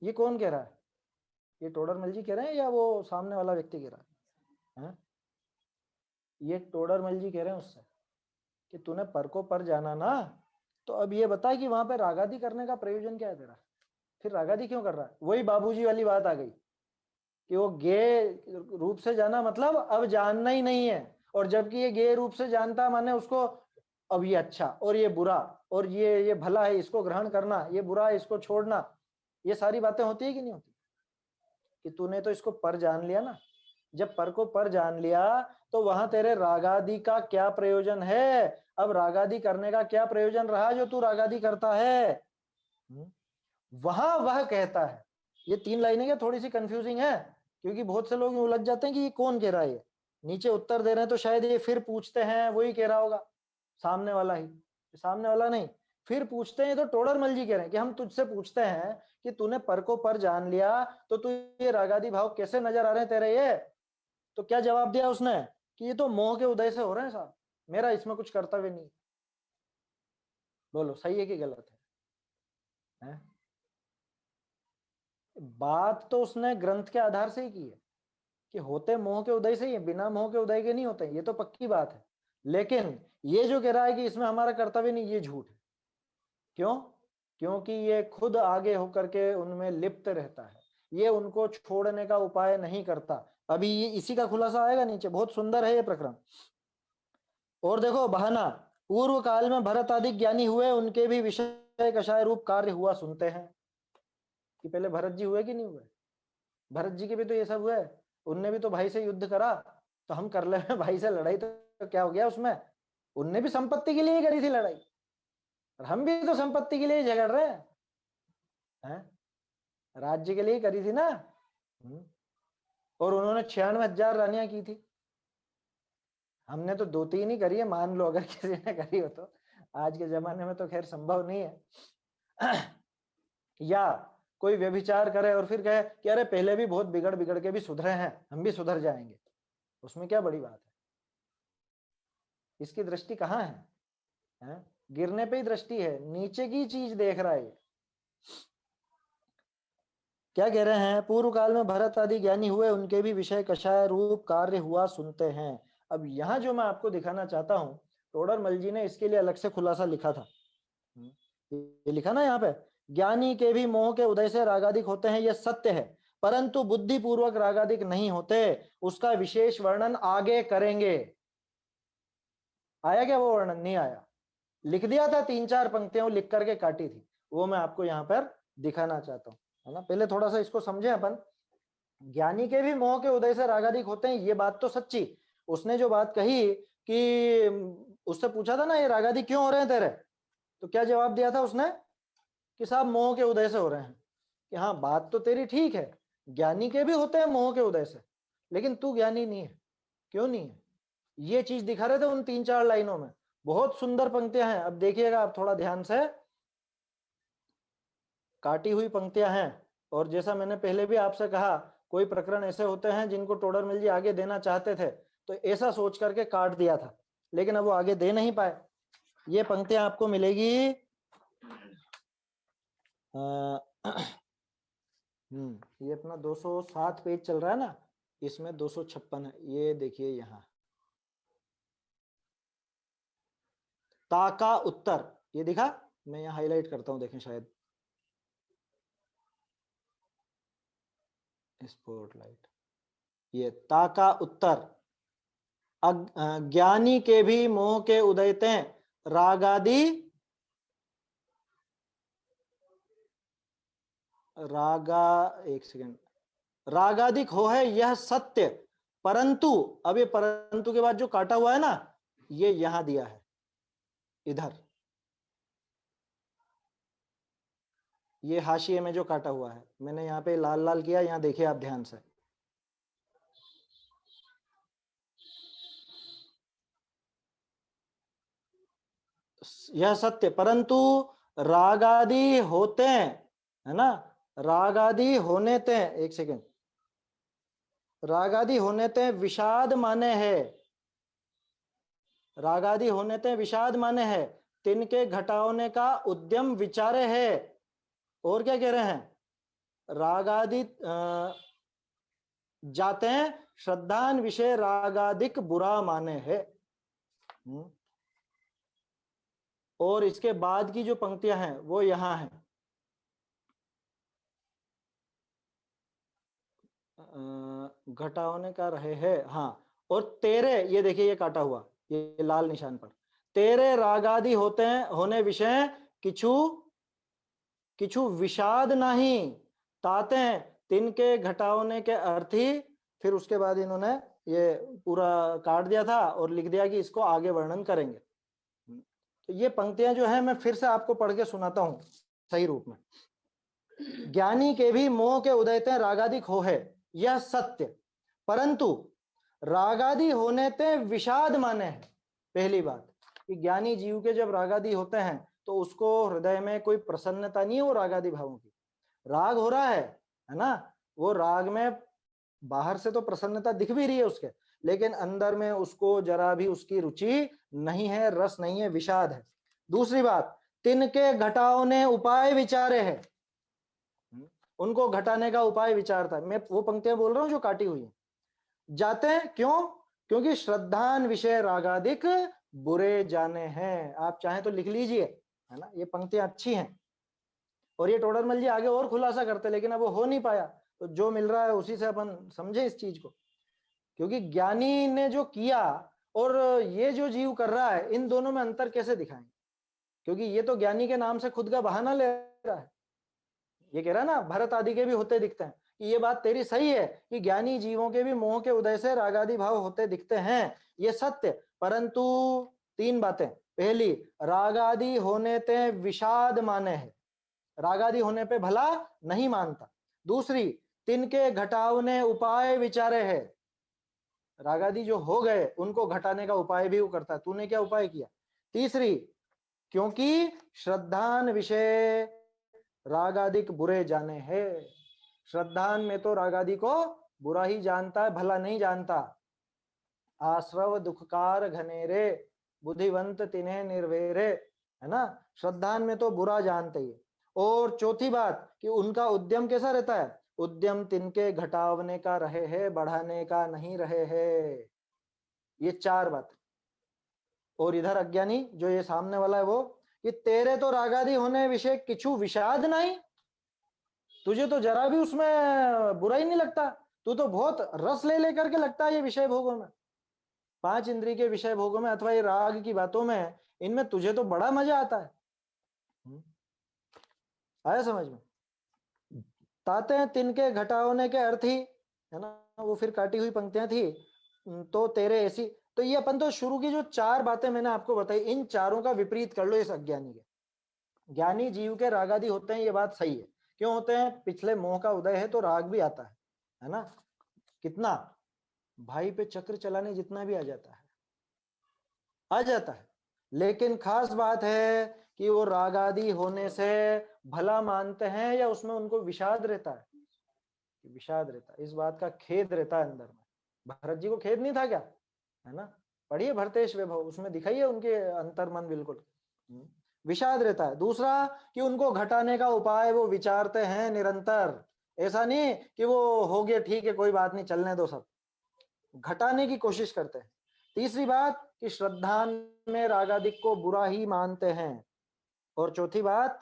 ये कौन कह रहा है? ये टोडरमल जी कह रहे हैं या वो सामने वाला व्यक्ति कह रहा है? ये टोडरमल जी कह रहे हैं उससे कि तूने पर को पर जाना ना, तो अब ये बता कि वहां पे रागादि करने का प्रयोजन क्या है तेरा? फिर रागादि क्यों कर रहा है? वही बाबूजी वाली बात आ गई कि वो गे रूप से जाना मतलब अब जानना ही नहीं है, और जबकि ये गे रूप से जानता माने उसको अब ये अच्छा और ये बुरा, और ये भला है इसको ग्रहण करना, ये बुरा है इसको छोड़ना, ये सारी बातें होती है कि नहीं होती? कि तूने तो इसको पर जान लिया ना, जब पर को पर जान लिया तो वहां तेरे रागादि का क्या प्रयोजन है? अब रागादि करने का क्या प्रयोजन रहा जो तू रागादि करता है? वहां वह कहता है, ये 3 लाइनें क्या थोड़ी सी कंफ्यूजिंग है, क्योंकि बहुत से लोग उलझ जाते हैं कि ये कौन कह रहा है। नीचे उत्तर दे रहे हैं तो शायद ये फिर पूछते हैं वही कह रहा होगा। सामने वाला ही, सामने वाला नहीं। फिर पूछते हैं, तो टोडरमल जी कह रहे हैं कि हम तुझसे पूछते हैं कि तूने पर को पर जान लिया तो तू ये रागादि भाव कैसे नजर आ रहे हैं तेरे ये? तो क्या जवाब दिया उसने कि ये तो मोह के उदय से हो रहे हैं साहब, मेरा इसमें कुछ कर्तव्य नहीं। बोलो सही है कि गलत है? बात तो उसने ग्रंथ के आधार से ही की है कि होते मोह के उदय से ही है, बिना मोह के उदय के नहीं होते, ये तो पक्की बात है। लेकिन ये जो कह रहा है कि इसमें हमारा कर्तव्य नहीं, ये झूठ है। क्यों? क्योंकि ये खुद आगे होकर के उनमें लिप्त रहता है, ये उनको छोड़ने का उपाय नहीं करता। अभी ये इसी का खुलासा आएगा नीचे, बहुत सुंदर है ये प्रकरण। और देखो बहाना, पूर्व काल में भरत आदि ज्ञानी हुए, उनके भी विषय कषाय रूप कार्य हुआ सुनते हैं। कि पहले भरत जी हुए कि नहीं हुए? भरत जी के भी तो ये सब हुए, उनने भी तो भाई से युद्ध करा, तो हम कर ले भाई से लड़ाई, तो क्या हो गया उसमें? उनने भी संपत्ति के लिए ही करी थी लड़ाई, और हम भी तो संपत्ति के लिए ही झगड़ रहे हैं? राज्य के लिए ही करी थी ना। और उन्होंने 96,000 रानियां की थी, हमने तो 2-3 ही करी है, मान लो अगर किसी ने करी हो तो। आज के जमाने में तो खैर संभव नहीं है। या कोई व्यभिचार करे और फिर कहे कि अरे पहले भी बहुत बिगड़ बिगड़ के भी सुधरे हैं, हम भी सुधर जाएंगे, उसमें क्या बड़ी बात है? इसकी दृष्टि कहाँ है? गिरने पे ही दृष्टि है, नीचे की चीज देख रहा है। क्या कह रहे हैं? पूर्व काल में भरत आदि ज्ञानी हुए, उनके भी विषय कषाय रूप कार्य हुआ सुनते हैं। अब यहाँ जो मैं आपको दिखाना चाहता हूँ, टोडरमल जी ने इसके लिए अलग से खुलासा लिखा था। ये लिखा ना यहाँ पे, ज्ञानी के भी मोह के उदय से रागादिक होते हैं, यह सत्य है, परंतु बुद्धि पूर्वक रागादिक नहीं होते, उसका विशेष वर्णन आगे करेंगे। आया क्या वो वर्णन? नहीं आया, लिख दिया था, 3-4 पंक्तियां लिख करके काटी थी, वो मैं आपको यहाँ पर दिखाना चाहता हूँ, है ना। पहले थोड़ा सा इसको समझे अपन। ज्ञानी के भी मोह के उदय से रागादिक होते हैं, ये बात तो सच्ची। उसने जो बात कही कि उससे पूछा था ना ये रागादिक क्यों हो रहे हैं तेरे, तो क्या जवाब दिया था उसने कि साहब मोह के उदय से हो रहे हैं। कि हाँ बात तो तेरी ठीक है, ज्ञानी के भी होते हैं मोह के उदय से, लेकिन तू ज्ञानी नहीं है। क्यों नहीं है? ये चीज दिखा रहे थे उन 3-4 लाइनों में, बहुत सुंदर पंक्तियां हैं। अब देखिएगा आप थोड़ा ध्यान से, काटी हुई पंक्तियां हैं। और जैसा मैंने पहले भी आपसे कहा, कोई प्रकरण ऐसे होते हैं जिनको टोडरमल जी आगे देना चाहते थे, तो ऐसा सोच करके काट दिया था, लेकिन अब वो आगे दे नहीं पाए। ये पंक्तियां आपको मिलेगी ये अपना 207 पेज चल रहा है ना, इसमें 256 है। ये देखिए यहाँ, ता का उत्तर, ये दिखा, मैं यहाँ हाईलाइट करता हूँ, देखें शायद स्पॉटलाइट, ये ता का उत्तर, ज्ञानी के भी मोह के उदयते रागादि एक सेकेंड, रागादिक हो है यह सत्य, परंतु, अब ये परंतु के बाद जो काटा हुआ है ना, ये यहां दिया है, इधर ये हाशिए में जो काटा हुआ है, मैंने यहाँ पे लाल लाल किया, यहाँ देखिए आप ध्यान से, यह सत्य परंतु रागादि होते हैं, है ना, रागादि होने ते, एक सेकेंड, रागादि होने ते विषाद माने है, रागादि होने ते विषाद माने है, तिनके घटाने का उद्यम विचारे है। और क्या कह रहे हैं? रागादि जाते हैं श्रद्धान विषय रागादिक बुरा माने है। और इसके बाद की जो पंक्तियां हैं वो यहां है, घटाने का रहे है, हाँ। और तेरे, ये देखिए ये काटा हुआ, ये लाल निशान पर, तेरे रागादि होते हैं होने विषय किछु किछु विषाद नहीं, ताते तिनके घटाने के अर्थ ही, फिर उसके बाद इन्होंने ये पूरा काट दिया था और लिख दिया कि इसको आगे वर्णन करेंगे। तो ये पंक्तियां जो है मैं फिर से आपको पढ़ के सुनाता हूं सही रूप में। ज्ञानी के भी मोह के उदयते रागादिक हो है यह सत्य, परंतु रागादि होने ते विषाद माने है। पहली बात, कि ज्ञानी जीव के जब रागादि होते हैं तो उसको हृदय में कोई प्रसन्नता नहीं है वो रागादि भावों की। राग हो रहा है ना, वो राग में बाहर से तो प्रसन्नता दिख भी रही है उसके, लेकिन अंदर में उसको जरा भी उसकी रुचि नहीं है, रस नहीं है, विषाद है। दूसरी बात, तिनके घटाओं ने उपाय विचारे है, उनको घटाने का उपाय विचारता है। मैं वो पंक्तियां बोल रहा हूं जो काटी हुई है। जाते हैं क्यों? क्योंकि श्रद्धान विषय रागादिक बुरे जाने हैं। आप चाहें तो लिख लीजिए, है ना, ये पंक्तियां अच्छी हैं। और ये टोडरमल जी आगे और खुलासा करते, लेकिन अब वो हो नहीं पाया, तो जो मिल रहा है उसी से अपन समझे इस चीज को। क्योंकि ज्ञानी ने जो किया और ये जो जीव कर रहा है, इन दोनों में अंतर कैसे दिखाएंगे? क्योंकि ये तो ज्ञानी के नाम से खुद का बहाना ले रहा है। ये कह रहा है ना, भरत आदि के भी होते दिखते हैं, कि ये बात तेरी सही है कि ज्ञानी जीवों के भी मोह के उदय से रागादि भाव होते दिखते हैं, ये सत्य। परंतु तीन बातें, पहली, रागादि होने ते विषाद माने है, रागादि होने पे भला नहीं मानता। दूसरी, तिनके घटावने उपाय विचारे है, रागादि जो हो गए उनको घटाने का उपाय भी वो करता है। तूने क्या उपाय किया? तीसरी, क्योंकि श्रद्धान विषय रागादिक बुरे जाने हैं, श्रद्धान में तो रागादि को बुरा ही जानता है, भला नहीं जानता। आश्रव दुखकार घनेरे बुद्धिवंत तिन्हें निर्वेरे, है ना, श्रद्धान में तो बुरा जानते ही। और चौथी बात कि उनका उद्यम कैसा रहता है? उद्यम तिनके घटावने का रहे है, बढ़ाने का नहीं रहे है। ये चार बात। और इधर अज्ञानी जो ये सामने वाला है वो, कि तेरे तो रागादि होने विषय किछु विषाद नहीं, तुझे तो जरा भी उसमें बुरा ही नहीं लगता, तू तो बहुत रस ले लेकर के लगता है ये विषय भोगों में, पांच इंद्रिय के विषय भोगों में अथवा ये राग की बातों में, इनमें तुझे तो बड़ा मजा आता है। आया समझ में? ताते हैं तिनके घटावने के अर्थ ही, है ना, वो फिर काटी हुई पंक्तियां थी। तो तेरे ऐसी, तो ये अपन तो शुरू की जो चार बातें मैंने आपको बताई, इन चारों का विपरीत कर लो इस अज्ञानी के। ज्ञानी जीव के रागादि होते हैं, ये बात सही है। क्यों होते हैं? पिछले मोह का उदय है तो राग भी आता है ना, कितना भाई पे चक्र चलाने जितना भी आ जाता है, आ जाता है। लेकिन खास बात है कि वो रागादि होने से भला मानते हैं या उसमें उनको विषाद रहता है, विषाद रहता है, इस बात का खेद रहता है अंदर में। भरत जी को खेद नहीं था क्या? है ना, पढ़िए भरतेश वैभव, उसमें दिखाइए उनके अंतर मन बिल्कुल विषाद रहता है। दूसरा कि उनको घटाने का उपाय वो विचारते हैं निरंतर, ऐसा नहीं कि वो हो गया ठीक है कोई बात नहीं चलने दो, सब घटाने की कोशिश करते हैं। तीसरी बात कि श्रद्धान में रागादिक को बुरा ही मानते हैं। और चौथी बात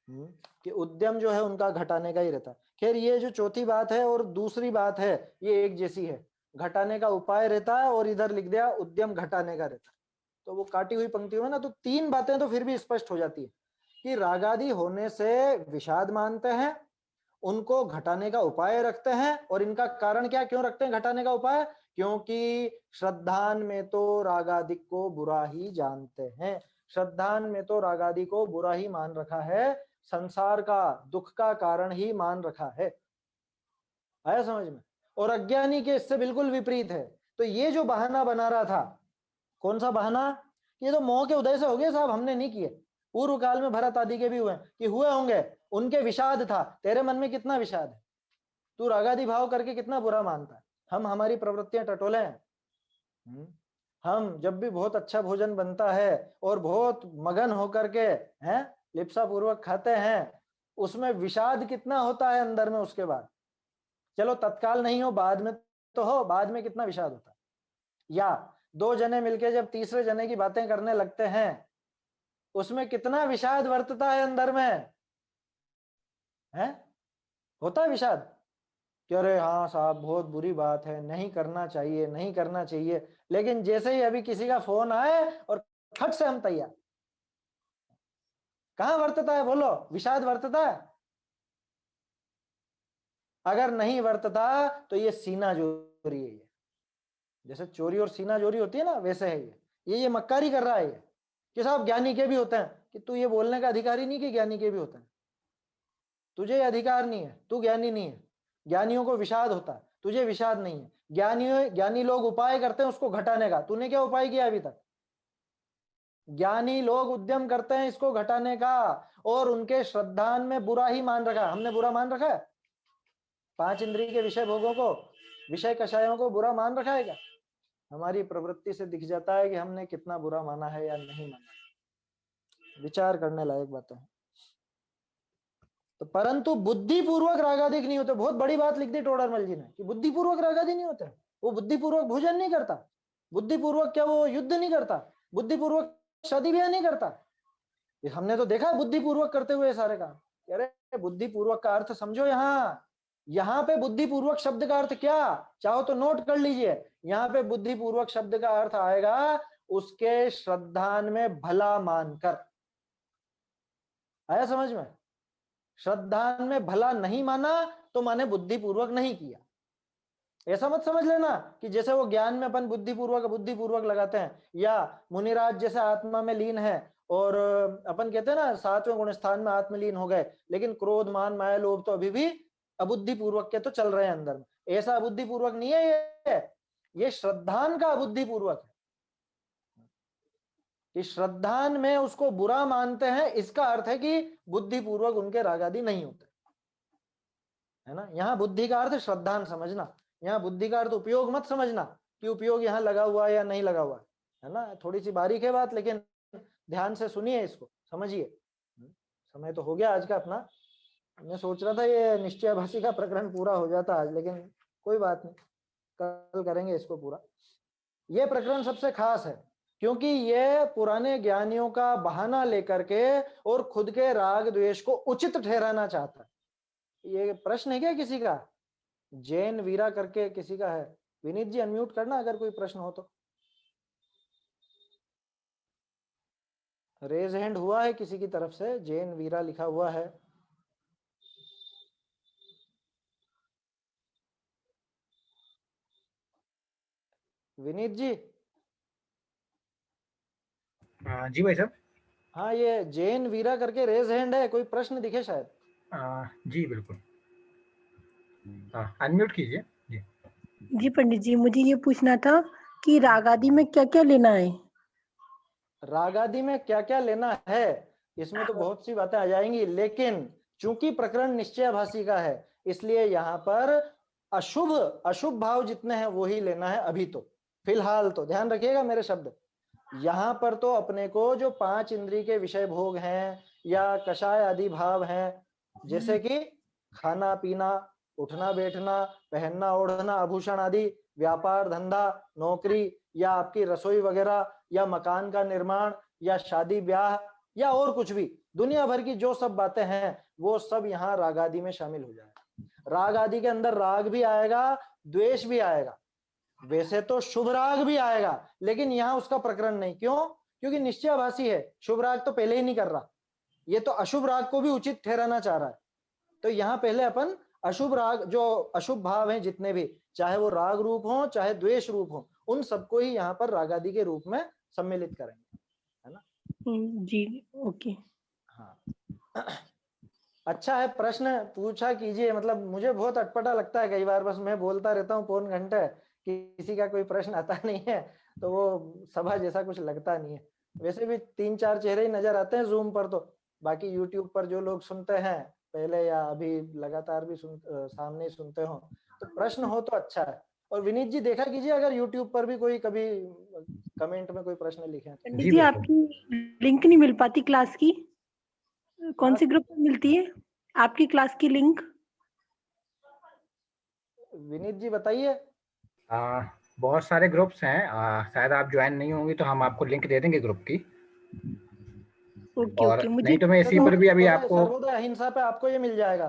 कि उद्यम जो है उनका घटाने का ही रहता है। खैर ये जो चौथी बात है और दूसरी बात है ये एक जैसी है, घटाने का उपाय रहता है और इधर लिख दिया उद्यम घटाने का रहता है। तो वो काटी हुई पंक्तियों में ना, तो तीन बातें तो फिर भी स्पष्ट हो जाती है कि रागादि होने से विषाद मानते हैं, उनको घटाने का उपाय रखते हैं। और इनका कारण क्या, क्यों रखते हैं घटाने का उपाय? क्योंकि श्रद्धान में तो रागादिक को बुरा ही जानते हैं, श्रद्धान में तो रागादि को बुरा ही मान रखा है, संसार का दुख का कारण ही मान रखा है। आया समझ में? और अज्ञानी के इससे बिल्कुल विपरीत है। तो ये जो बहाना बना रहा था, कौन सा बहाना? ये तो मोह के उदय से हो गए साहब, हमने नहीं किए। पूर्व काल में भरत आदि के भी हुए कि हुए होंगे, उनके विषाद था। तेरे मन में कितना विषाद है? तू रागादि भाव करके कितना बुरा मानता है? हम हमारी प्रवृत्तियां टटोले हैं। हम जब भी बहुत अच्छा भोजन बनता है और बहुत मगन होकर के हैं लिप्सा पूर्वक खाते हैं, उसमें विषाद कितना होता है अंदर में। उसके बाद चलो तत्काल नहीं हो, बाद में तो हो, बाद में कितना विषाद होता है। या दो जने मिलके जब तीसरे जने की बातें करने लगते हैं, उसमें कितना विषाद वर्तता है अंदर में, है? होता है विषाद कि अरे हाँ साहब बहुत बुरी बात है, नहीं करना चाहिए, नहीं करना चाहिए। लेकिन जैसे ही अभी किसी का फोन आए और फट से हम तैयार। कहां वर्तता है बोलो? विषाद वर्तता है? अगर नहीं वर्तता तो ये सीना जोरी है। जैसे चोरी और सीना जोरी होती है ना, वैसे है ये मक्कारी कर रहा है ये, कि साहब ज्ञानी के भी होते हैं। कि तू ये बोलने का अधिकारी नहीं कि ज्ञानी के भी होते हैं, तुझे अधिकार नहीं है, तू ज्ञानी नहीं है। ज्ञानियों को विषाद होता है, तुझे विषाद नहीं है। ज्ञानी लोग उपाय करते हैं उसको घटाने का, तूने क्या उपाय किया अभी तक? ज्ञानी लोग उद्यम करते हैं इसको घटाने का, और उनके श्रद्धान में बुरा ही मान रखा। हमने बुरा मान रखा है? 5 इंद्रिय के विषय भोगों को, विषय कषायों को बुरा मान रखा है क्या? हमारी प्रवृत्ति से दिख जाता है कि हमने कितना बुरा माना है या नहीं माना। विचार करने लायक बातें हैं। तो परंतु बुद्धिपूर्वक रागादिक नहीं होते। बहुत बड़ी बात लिख दी टोडरमल जी ने कि बुद्धिपूर्वक रागादि नहीं होते। वो बुद्धिपूर्वक भोजन नहीं करता, बुद्धिपूर्वक क्या वो युद्ध नहीं करता, बुद्धिपूर्वक शादी ब्याह नहीं करता। ये हमने तो देखा बुद्धिपूर्वक करते हुए सारे काम। अरे बुद्धिपूर्वक का अर्थ समझो। यहाँ पे बुद्धिपूर्वक शब्द का अर्थ क्या, चाहो तो नोट कर लीजिए। यहाँ पे बुद्धिपूर्वक शब्द का अर्थ आएगा उसके श्रद्धान में भला मानकर। आया समझ में? श्रद्धान में भला नहीं माना तो माने बुद्धिपूर्वक नहीं किया। ऐसा मत समझ लेना कि जैसे वो ज्ञान में अपन बुद्धिपूर्वक लगाते हैं, या मुनिराज जैसे आत्मा में लीन है और अपन कहते हैं ना 7वें गुण स्थान में आत्मलीन हो गए, लेकिन क्रोध मान माया लोभ तो अभी भी अबुद्धिपूर्वक के तो चल रहे हैं अंदर में। ऐसा अबुद्धिपूर्वक नहीं है, ये श्रद्धान का अबुद्धिपूर्वक है कि श्रद्धान में उसको बुरा मानते हैं। इसका अर्थ है कि बुद्धिपूर्वक उनके राग आदि नहीं होते, है ना। यहाँ बुद्धि का अर्थ श्रद्धान समझना, यहाँ बुद्धि का अर्थ उपयोग मत समझना कि उपयोग यहाँ लगा हुआ है या नहीं लगा हुआ है ना। थोड़ी सी बारीक है बात, लेकिन ध्यान से सुनिए, इसको समझिए। समय तो हो गया आज का अपना। मैं सोच रहा था ये निश्चयाभासी का प्रकरण पूरा हो जाता आज, लेकिन कोई बात नहीं, कल करेंगे इसको पूरा। ये प्रकरण सबसे खास है क्योंकि ये पुराने ज्ञानियों का बहाना लेकर के और खुद के राग द्वेष को उचित ठहराना चाहता है। ये प्रश्न है क्या किसी का? जैन वीरा करके किसी का है? विनीत जी अनम्यूट करना अगर कोई प्रश्न हो तो। रेज हैंड हुआ है किसी की तरफ से, जैन वीरा लिखा हुआ है। विनीत जी। जी भाई साहब। हाँ, ये जैन वीरा करके रेज हैंड है, कोई प्रश्न दिखे शायद। जी बिल्कुल, अनम्यूट कीजिए जी। जी पंडित जी, मुझे ये पूछना था कि राग आदि में क्या क्या लेना है? राग आदि में क्या क्या लेना है, इसमें तो बहुत सी बातें आ जाएंगी, लेकिन चूंकि प्रकरण निश्चयाभासी का है इसलिए यहाँ पर अशुभ अशुभ भाव जितने हैं वो ही लेना है अभी तो, फिलहाल तो। ध्यान रखिएगा मेरे शब्द। यहाँ पर तो अपने को जो 5 इंद्रिय के विषय भोग हैं या कषाय आदि भाव हैं, जैसे कि खाना पीना, उठना बैठना, पहनना ओढ़ना, आभूषण आदि, व्यापार धंधा, नौकरी, या आपकी रसोई वगैरह, या मकान का निर्माण, या शादी ब्याह, या और कुछ भी दुनिया भर की जो सब बातें हैं वो सब यहाँ राग आदि में शामिल हो जाएगा। राग आदि के अंदर राग भी आएगा, द्वेष भी आएगा, वैसे तो शुभ राग भी आएगा, लेकिन यहाँ उसका प्रकरण नहीं। क्यों? क्योंकि निश्चयाभासी है, शुभ राग तो पहले ही नहीं कर रहा, ये तो अशुभ राग को भी उचित ठहराना चाह रहा है। तो यहाँ पहले अपन अशुभ राग, जो अशुभ भाव हैं जितने भी, चाहे वो राग रूप हो चाहे द्वेष रूप हो, उन सबको ही यहाँ पर राग आदि के रूप में सम्मिलित करेंगे, है ना। जी ओके। हाँ अच्छा है, प्रश्न पूछा कीजिए। मतलब मुझे बहुत अटपटा लगता है कई बार, बस मैं बोलता रहता हूँ पौन घंटे, किसी का कोई प्रश्न आता नहीं है, तो वो सभा जैसा कुछ लगता नहीं है। वैसे भी 3-4 चेहरे ही नजर आते हैं जूम पर, तो बाकी यूट्यूब पर जो लोग सुनते हैं पहले या अभी लगातार भी सामने ही सुनते हो, तो प्रश्न हो तो अच्छा है। और विनीत जी देखा कीजिए अगर यूट्यूब पर भी कोई कभी कमेंट में कोई प्रश्न लिखे हैं। पंडित जी आपकी लिंक नहीं मिल पाती क्लास की, कौन सी ग्रुप में मिलती है आपकी क्लास की लिंक? विनीत जी बताइए। बहुत सारे ग्रुप्स हैं, शायद आप ज्वाइन नहीं होंगी तो हम आपको लिंक दे देंगे ग्रुप की। ओके और ओके, मुझे नहीं तो मैं इसी पर भी अभी आपको सर्वोदय अहिंसा पे आपको ये मिल जाएगा।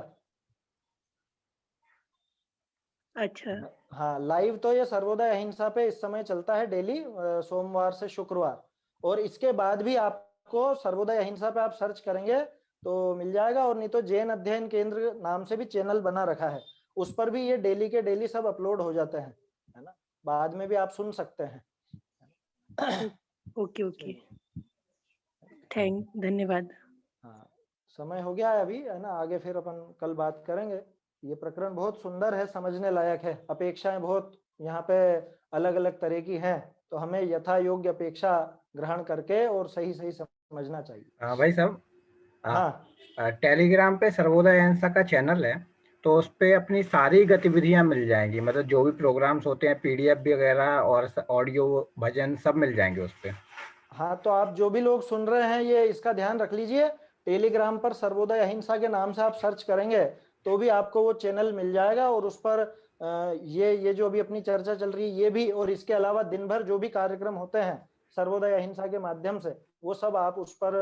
अच्छा हाँ, लाइव तो ये सर्वोदय अहिंसा पे इस समय चलता है डेली, सोमवार से शुक्रवार। और इसके बाद भी आपको सर्वोदय अहिंसा पे आप सर्च करेंगे तो मिल जाएगा। और नहीं तो जैन अध्ययन केंद्र नाम से भी चैनल बना रखा है, उस पर भी ये डेली के डेली सब अपलोड हो जाते हैं, है ना। बाद में भी आप सुन सकते हैं। ओके ओके, धन्यवाद। हाँ, समय हो गया है अभी, है ना। आगे फिर अपन कल बात करेंगे। ये प्रकरण बहुत सुंदर है, समझने लायक है। अपेक्षाएं बहुत यहाँ पे अलग अलग तरह की हैं, तो हमें यथा योग्य अपेक्षा ग्रहण करके और सही सही समझना चाहिए। भाई साहब, हाँ टेलीग्राम पे सर्वोदय अहिंसा का चैनल है, तो उस पे अपनी सारी गतिविधियां मिल जाएंगी, मतलब जो भी प्रोग्राम्स होते हैं, पीडीएफ वगैरह और ऑडियो भजन सब मिल जाएंगे उस पे। हाँ, तो आप जो भी लोग सुन रहे हैं ये इसका ध्यान रख लीजिए, टेलीग्राम पर सर्वोदय अहिंसा के नाम से आप सर्च करेंगे तो भी आपको वो चैनल मिल जाएगा, और उस पर ये जो अभी अपनी चर्चा चल रही है ये भी, और इसके अलावा दिन भर जो भी कार्यक्रम होते हैं सर्वोदय अहिंसा के माध्यम से, वो सब आप उस पर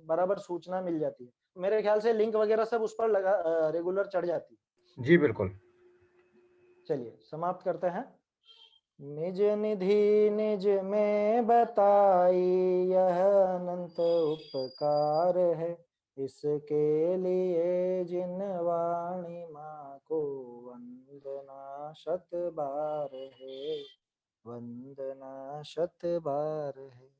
बराबर सूचना मिल जाती है। मेरे ख्याल से लिंक वगैरह सब उस पर रेगुलर चढ़ जाती है। जी बिल्कुल। चलिए समाप्त करते हैं। निज निधि निज में बताई, यह अनंत उपकार है, इसके लिए जिन वाणी माँ को वंदना शत बार है, वंदना शत बार है।